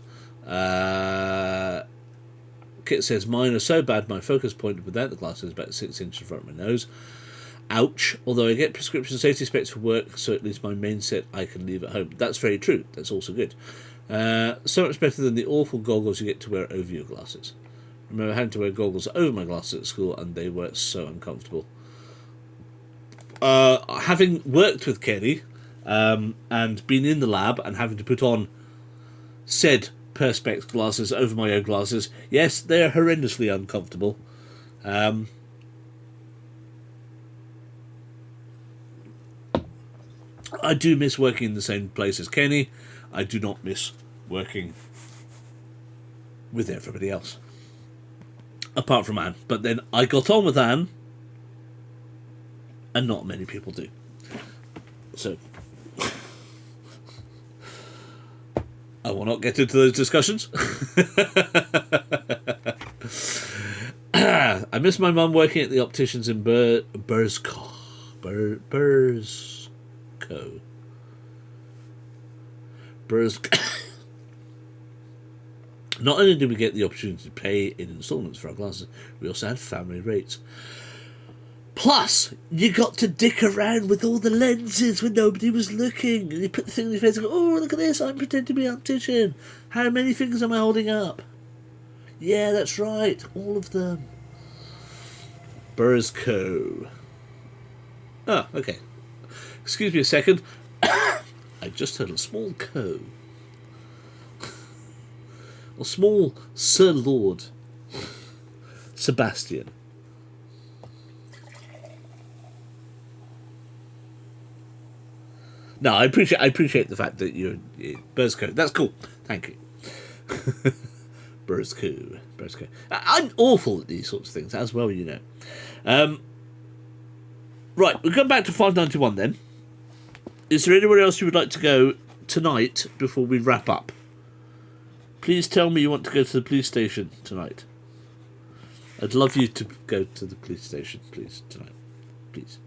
[SPEAKER 1] Kit says mine are so bad my focus point without the glasses is about 6 inches in front of my nose. Ouch. Although I get prescription safety specs for work, so at least my main set I can leave at home. That's very true. That's also good. So much better than the awful goggles you get to wear over your glasses. I remember having to wear goggles over my glasses at school, and they were so uncomfortable. Having worked with Kenny, and been in the lab and having to put on said perspex glasses over my own glasses, yes, they're horrendously uncomfortable. I do miss working in the same place as Kenny. I do not miss working with everybody else, apart from Anne. But then I got on with Anne, and not many people do. So I will not get into those discussions. I miss my mum working at the opticians in Burscough. Not only did we get the opportunity to pay in instalments for our glasses, we also had family rates. Plus, you got to dick around with all the lenses when nobody was looking. And you put the thing in your face and go, oh, look at this, I'm pretending to be an optician. How many fingers am I holding up? Yeah, that's right, all of them. Burscough. Ah, okay. Excuse me a second. I just heard a small co. A small Sir Lord. Sebastian. No, I appreciate the fact that you're Burzco. That's cool. Thank you. Burzco. I'm awful at these sorts of things, as well, you know. Right, we'll come back to 591 then. Is there anywhere else you would like to go tonight before we wrap up? Please tell me you want to go to the police station tonight. I'd love you to go to the police station, please, tonight. Please.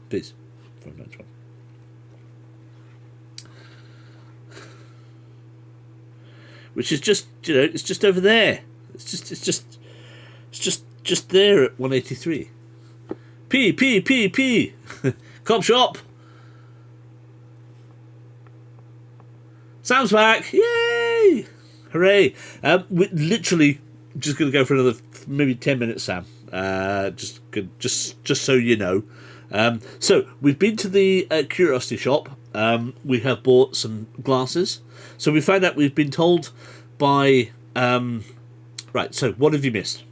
[SPEAKER 1] 591. Which is just, you know, it's just over there. It's just there at 183. P. Cop shop. Sam's back. Yay! Hooray! We're literally just going to go for another maybe 10 minutes, Sam. Just so you know. So we've been to the curiosity shop. We have bought some glasses. So we found out we've been told by... right, so what have you missed?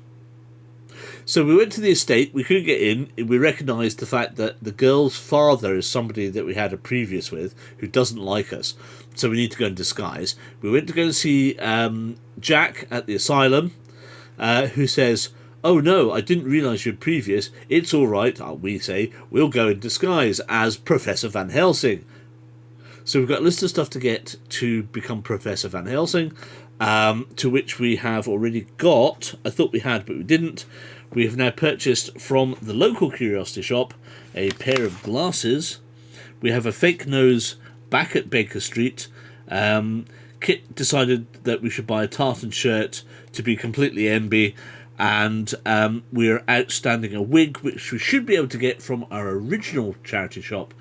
[SPEAKER 1] So we went to the estate, we couldn't get in, we recognised the fact that the girl's father is somebody that we had a previous with who doesn't like us, so we need to go in disguise. We went to go and see Jack at the asylum, who says, "Oh no, I didn't realise you're previous, it's alright," we say, "we'll go in disguise as Professor Van Helsing." So we've got a list of stuff to get to become Professor Van Helsing, to which we have already got, I thought we had but we didn't, we have now purchased from the local curiosity shop a pair of glasses. We have a fake nose back at Baker Street. Kit decided that we should buy a tartan shirt to be completely MB, and we're outstanding a wig which we should be able to get from our original charity shop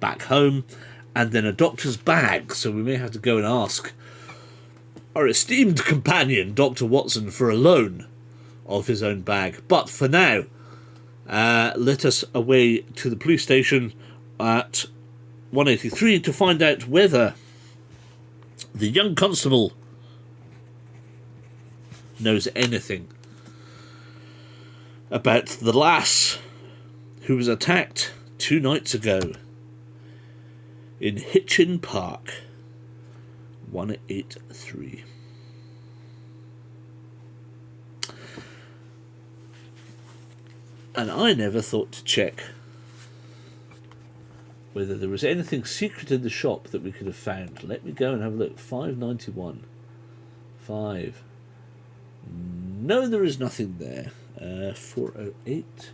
[SPEAKER 1] back home, and then a doctor's bag, so we may have to go and ask our esteemed companion Dr. Watson for a loan of his own bag. But for now, let us away to the police station at 183 to find out whether the young constable knows anything about the lass who was attacked 2 nights ago in Hitchin Park. 183. And I never thought to check whether there was anything secret in the shop that we could have found. Let me go and have a look. 591. 5. No, there is nothing there. 408.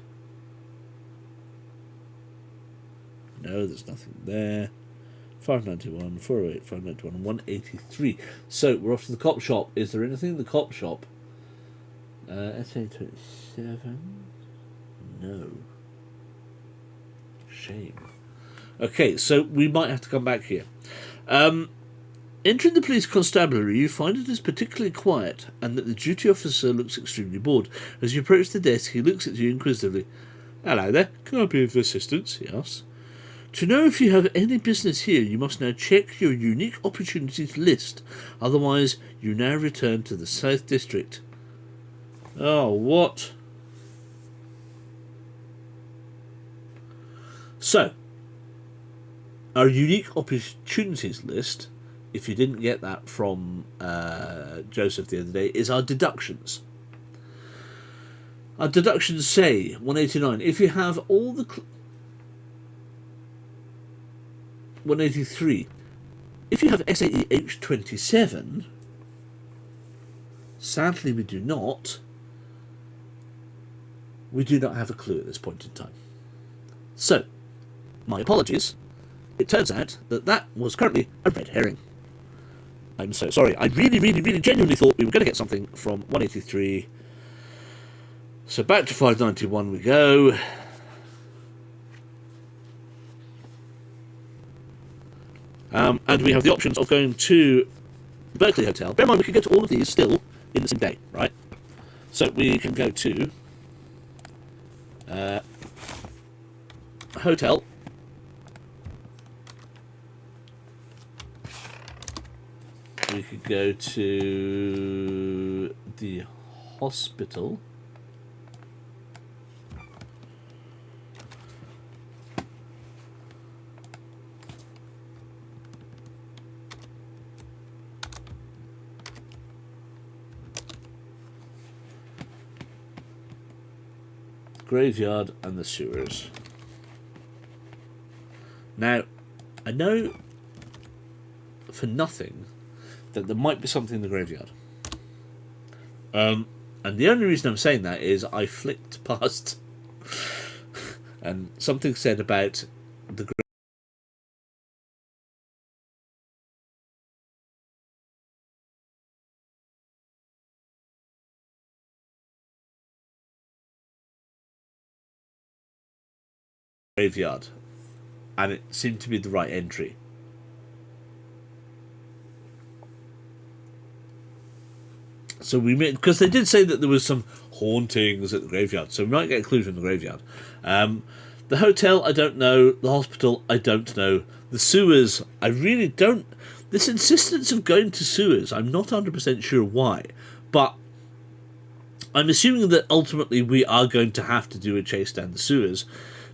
[SPEAKER 1] No, there's nothing there. 591, 408, 591, 183. So, we're off to the cop shop. Is there anything in the cop shop? SA27? No. Shame. Okay, so we might have to come back here. Entering the police constabulary, you find it is particularly quiet, and that the duty officer looks extremely bored. As you approach the desk, he looks at you inquisitively. "Hello there, can I be of assistance?" he asks. "To know if you have any business here, you must now check your unique opportunities list. Otherwise, you now return to the South District." Oh, what? So, our unique opportunities list, if you didn't get that from Joseph the other day, is our deductions. Our deductions say, 189, if you have all the... 183, if you have SAE H27, sadly we do not. We do not have a clue at this point in time. So, my apologies. It turns out that that was currently a red herring. I'm so sorry. I really genuinely thought we were going to get something from 183. So back to 591 we go. And we have the options of going to the Berkeley Hotel. Bear in mind, we can go to all of these still in the same day, right? So we can go to hotel. We could go to the hospital. graveyard and the sewers. Now, I know for nothing that there might be something in the graveyard. And the only reason I'm saying that is I flicked past and something said about the graveyard, and it seemed to be the right entry. So we made, because they did say that there was some hauntings at the graveyard, so we might get a clue from the graveyard. The hotel, I don't know. The hospital, I don't know. The sewers, I really don't. This insistence of going to sewers, I'm not 100% sure why, but I'm assuming that ultimately we are going to have to do a chase down the sewers,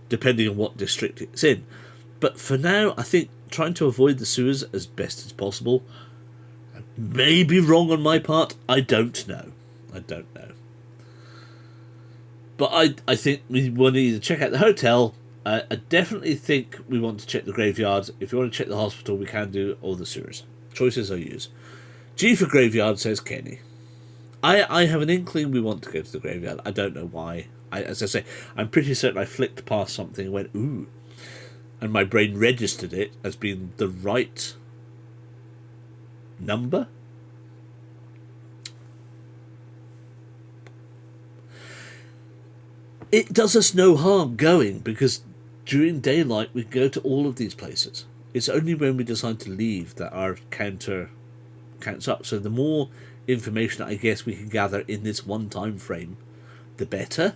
[SPEAKER 1] depending on what district it's in. But for now, I think trying to avoid the sewers as best as possible may be wrong on my part. I don't know. But I think we want to either check out the hotel. I definitely think we want to check the graveyard. If you want to check the hospital, we can do all the sewers. Choices are used. G for graveyard, says Kenny. I have an inkling we want to go to the graveyard. I don't know why. As I say, I'm pretty certain I flicked past something and went, ooh. And my brain registered it as being the right number. It does us no harm going, because during daylight we go to all of these places. It's only when we decide to leave that our counter counts up. So the more information I guess we can gather in this one time frame, the better.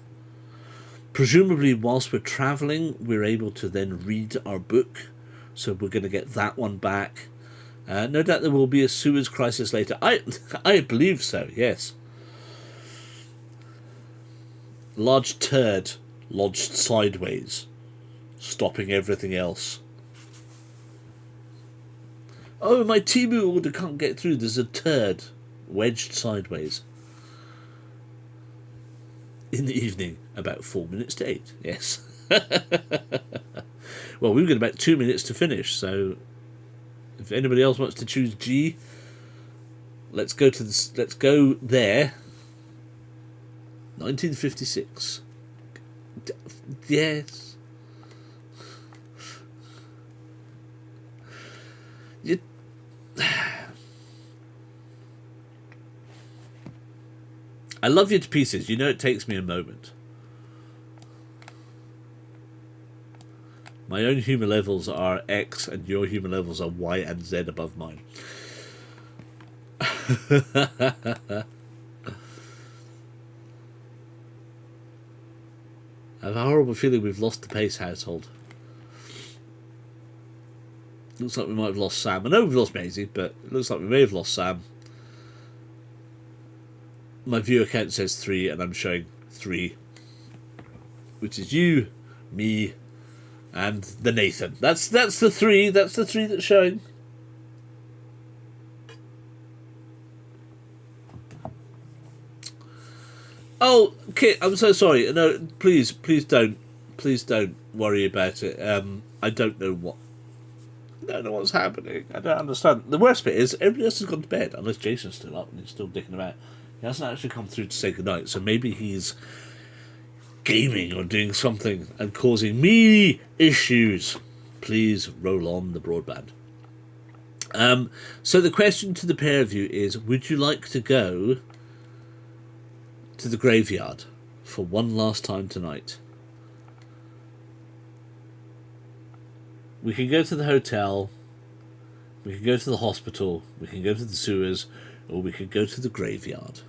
[SPEAKER 1] Presumably whilst we're travelling, we're able to then read our book, so we're going to get that one back. No doubt there will be a sewers crisis later. I believe so, yes. Large turd lodged sideways, stopping everything else. Oh, my Temu order can't get through. There's a turd wedged sideways. In the evening, about 4 minutes to 8. Yes. Well, we've got about 2 minutes to finish, so if anybody else wants to choose G, let's go to this. Let's go there. 1956. Yes. I love you to pieces. You know it takes me a moment. My own humour levels are X and your humour levels are Y and Z above mine. I have a horrible feeling we've lost the Pace household. Looks like we might have lost Sam. I know we've lost Maisie, but it looks like we may have lost Sam. My viewer count says 3, and I'm showing 3. Which is you, me, and the Nathan. That's the 3. That's the 3 that's showing. Oh, Kit, I'm so sorry. No, please don't worry about it. I don't know what's happening. I don't understand. The worst bit is everybody else has gone to bed, unless Jason's still up and he's still dicking about. He hasn't actually come through to say goodnight, so maybe he's gaming or doing something and causing me issues. Please roll on the broadband. So the question to the pair of you is, would you like to go to the graveyard for one last time tonight? We can go to the hotel, we can go to the hospital, we can go to the sewers, or we could go to the graveyard.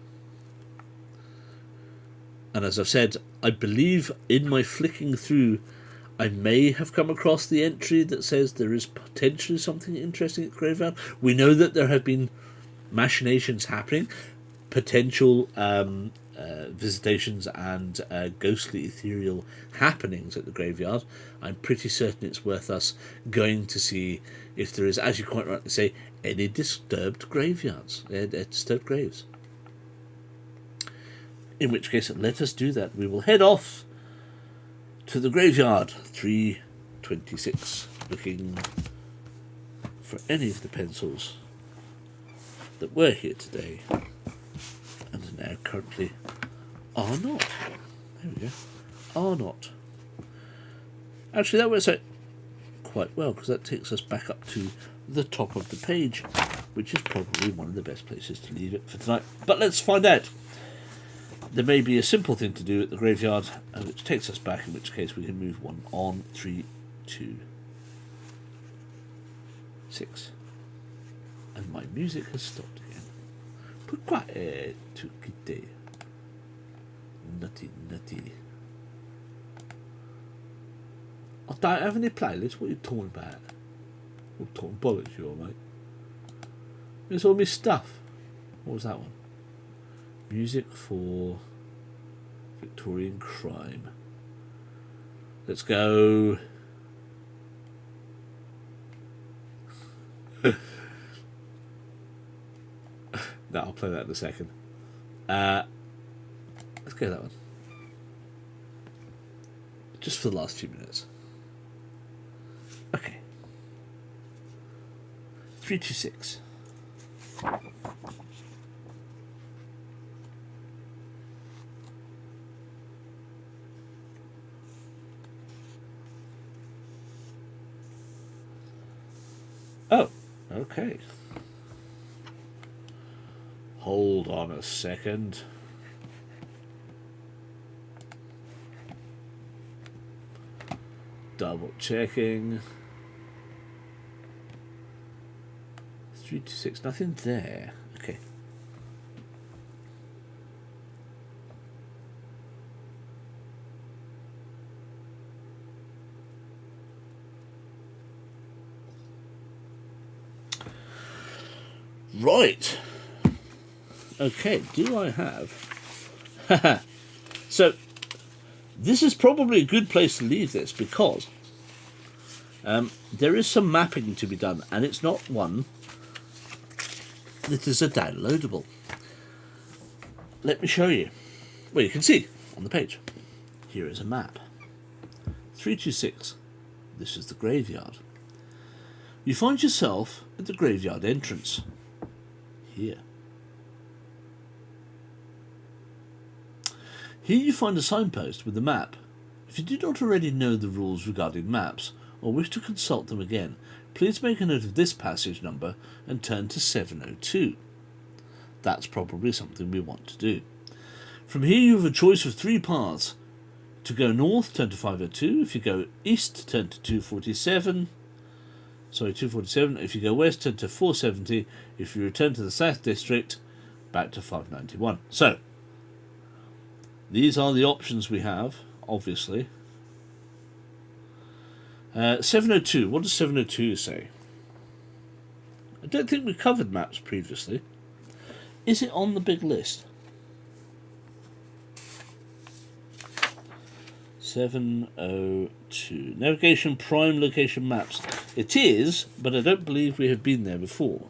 [SPEAKER 1] And as I've said, I believe in my flicking through, I may have come across the entry that says there is potentially something interesting at the graveyard. We know that there have been machinations happening, potential visitations and ghostly ethereal happenings at the graveyard. I'm pretty certain it's worth us going to see if there is, as you quite rightly say, any disturbed graveyards, disturbed graves. In which case, let us do that. We will head off to the graveyard, 326, looking for any of the pencils that were here today and now currently are not. There we go. Are not. Actually, that works out quite well, because that takes us back up to the top of the page, which is probably one of the best places to leave it for tonight. But let's find out. There may be a simple thing to do at the graveyard, which takes us back, in which case we can move one on. 3, 2, 6. And my music has stopped again. But quiet to kitty. Nutty, nutty. I don't have any playlists. What are you talking about? I'm talking bollocks, you are, mate. It's all my stuff. What was that one? Music for Victorian crime. Let's go. No, I'll play that in a second. Let's go that one. Just for the last few minutes. Okay. 326. Oh, okay. Hold on a second. Double checking. 326, nothing there. Okay. Right. Okay, do I have... So, this is probably a good place to leave this, because there is some mapping to be done, and it's not one that is a downloadable. Let me show you. Well, you can see on the page. Here is a map. 326. This is the graveyard. You find yourself at the graveyard entrance. Here. Here you find a signpost with a map. If you do not already know the rules regarding maps, or wish to consult them again, please make a note of this passage number and turn to 702. That's probably something we want to do. From here you have a choice of 3 paths. To go north, turn to 502. If you go east, turn to 247. Sorry, 247. If you go west, turn to 470. If you return to the South District, back to 591. So, these are the options we have, obviously. 702. What does 702 say? I don't think we covered maps previously. Is it on the big list? 702. Navigation prime location maps. It is, but I don't believe we have been there before.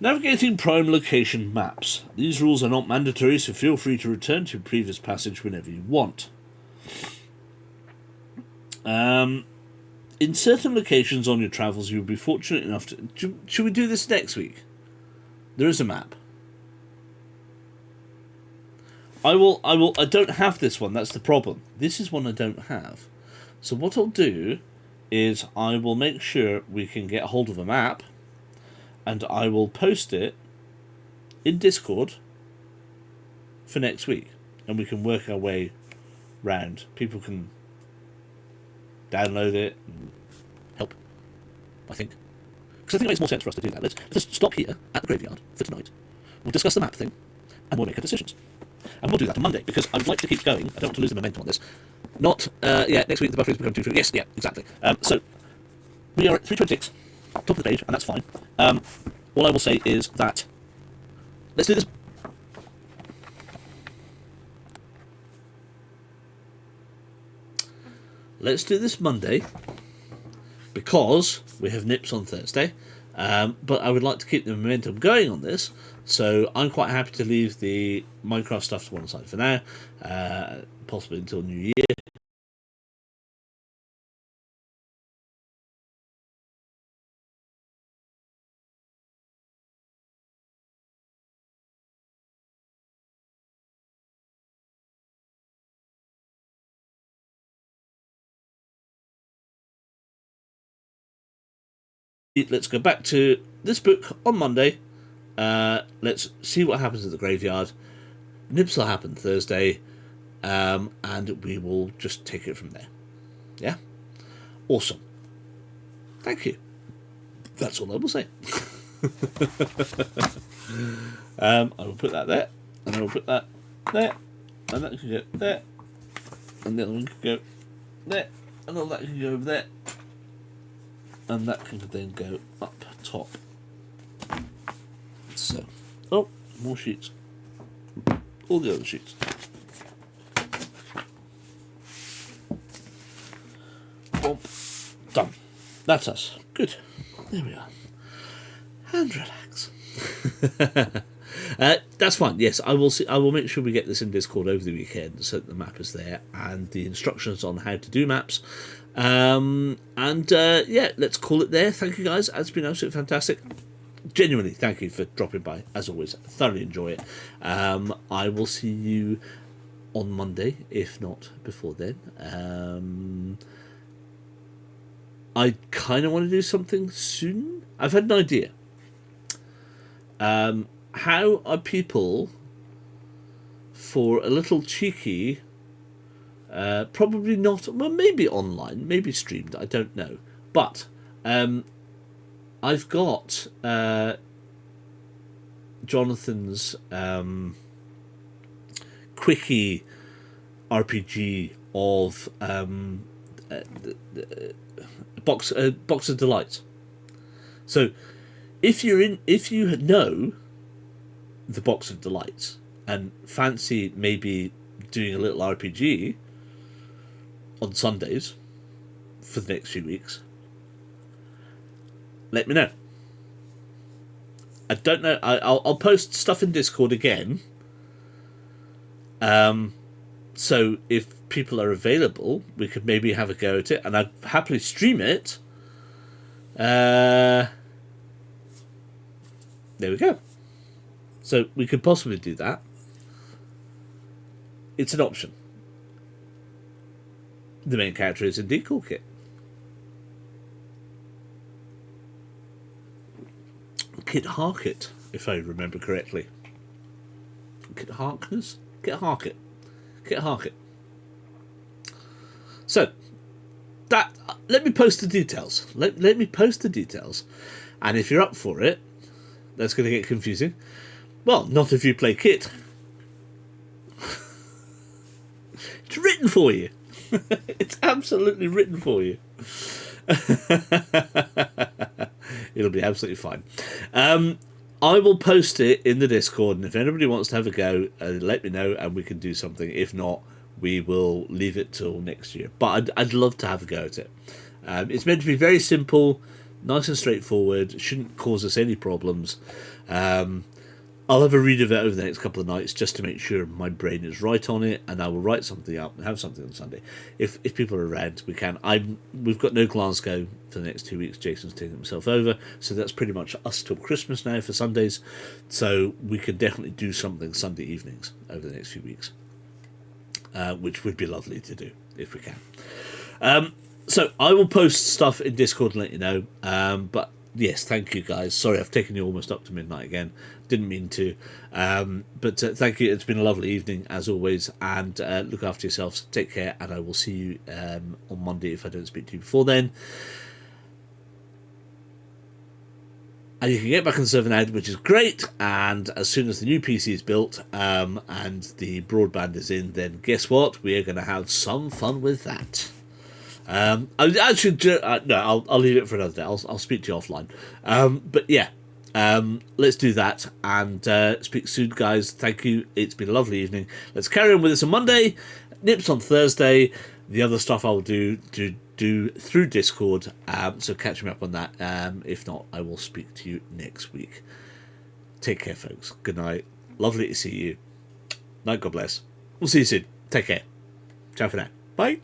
[SPEAKER 1] Navigating prime location maps. These rules are not mandatory, so feel free to return to your previous passage whenever you want. In certain locations on your travels, you'll be fortunate enough to... Should we do this next week? There is a map. I don't have this one, that's the problem. This is one I don't have. So what I'll do is I will make sure we can get hold of a map, and I will post it in Discord for next week, and we can work our way round. People can download it and help, I think. Because I think it makes more sense for us to do that. Let's just stop here at the graveyard for tonight. We'll discuss the map thing, and we'll make our decisions. And we'll do that on Monday, because I would like to keep going. I don't want to lose the momentum on this. Not, next week the buffer has become 2-3. Yes, yeah, exactly. So, we are at 326, top of the page, and that's fine. All I will say is that, let's do this. Let's do this Monday, because we have Nips on Thursday, But I would like to keep the momentum going on this, so I'm quite happy to leave the Minecraft stuff to one side for now, possibly until New Year. Let's go back to this book on Monday. Let's see what happens at the graveyard. Nips will happen Thursday, and we will just take it from there. Yeah? Awesome. Thank you. That's all I will say. I will put that there, and I will put that there, and that can go there, and the other one can go there, and all that can go over there, and that can then go up top. So, oh, more sheets. All the other sheets. Boom. Done. That's us. Good. There we are. And relax. That's fine. Yes, I will see. I will make sure we get this in Discord over the weekend, so that the map is there and the instructions on how to do maps. Yeah, let's call it there. Thank you guys. It's been absolutely fantastic. Genuinely, thank you for dropping by. As always, thoroughly enjoy it. I will see you on Monday, if not before then. I kind of want to do something soon. I've had an idea. How are people for a little cheeky, probably not, well, maybe online, maybe streamed, I don't know. But I've got Jonathan's quickie RPG of box of delights. So if you know the box of delights and fancy maybe doing a little RPG on Sundays for the next few weeks, let me know. I don't know. I'll post stuff in Discord again. So if people are available, we could maybe have a go at it, and I'd happily stream it. There we go. So we could possibly do that. It's an option. The main character is indeed called Kit. Kit Harkett, if I remember correctly. Kit Harkness? Kit Harkett. Kit Harkett. So, that, let me post the details. Let me post the details. And if you're up for it, that's going to get confusing. Well, not if you play Kit. It's written for you. It's absolutely written for you. It'll be absolutely fine. I will post it in the Discord, and if anybody wants to have a go, let me know and we can do something. If not, we will leave it till next year. But I'd love to have a go at it. It's meant to be very simple, nice and straightforward. Shouldn't cause us any problems. I'll have a read of it over the next couple of nights just to make sure my brain is right on it, and I will write something up and have something on Sunday. If people are around, we can. We've got no Glasgow for the next 2 weeks. Jason's taking himself over, so that's pretty much us till Christmas now for Sundays. So we can definitely do something Sunday evenings over the next few weeks, which would be lovely to do if we can. So I will post stuff in Discord and let you know. But yes, thank you guys. Sorry, I've taken you almost up to midnight again. Didn't mean to. But thank you. It's been a lovely evening, as always. And look after yourselves. Take care. And I will see you on Monday if I don't speak to you before then. And you can get back on the server now, which is great. And as soon as the new PC is built and the broadband is in, then guess what? We are going to have some fun with that. I'll leave it for another day. I'll speak to you offline. But yeah, let's do that and speak soon, guys. Thank you. It's been a lovely evening. Let's carry on with this on Monday. Nips on Thursday. The other stuff I'll do do through Discord, so catch me up on that. If not, I will speak to you next week. Take care, folks. Good night. Lovely to see you. Night, God bless. We'll see you soon. Take care. Ciao for now. Bye.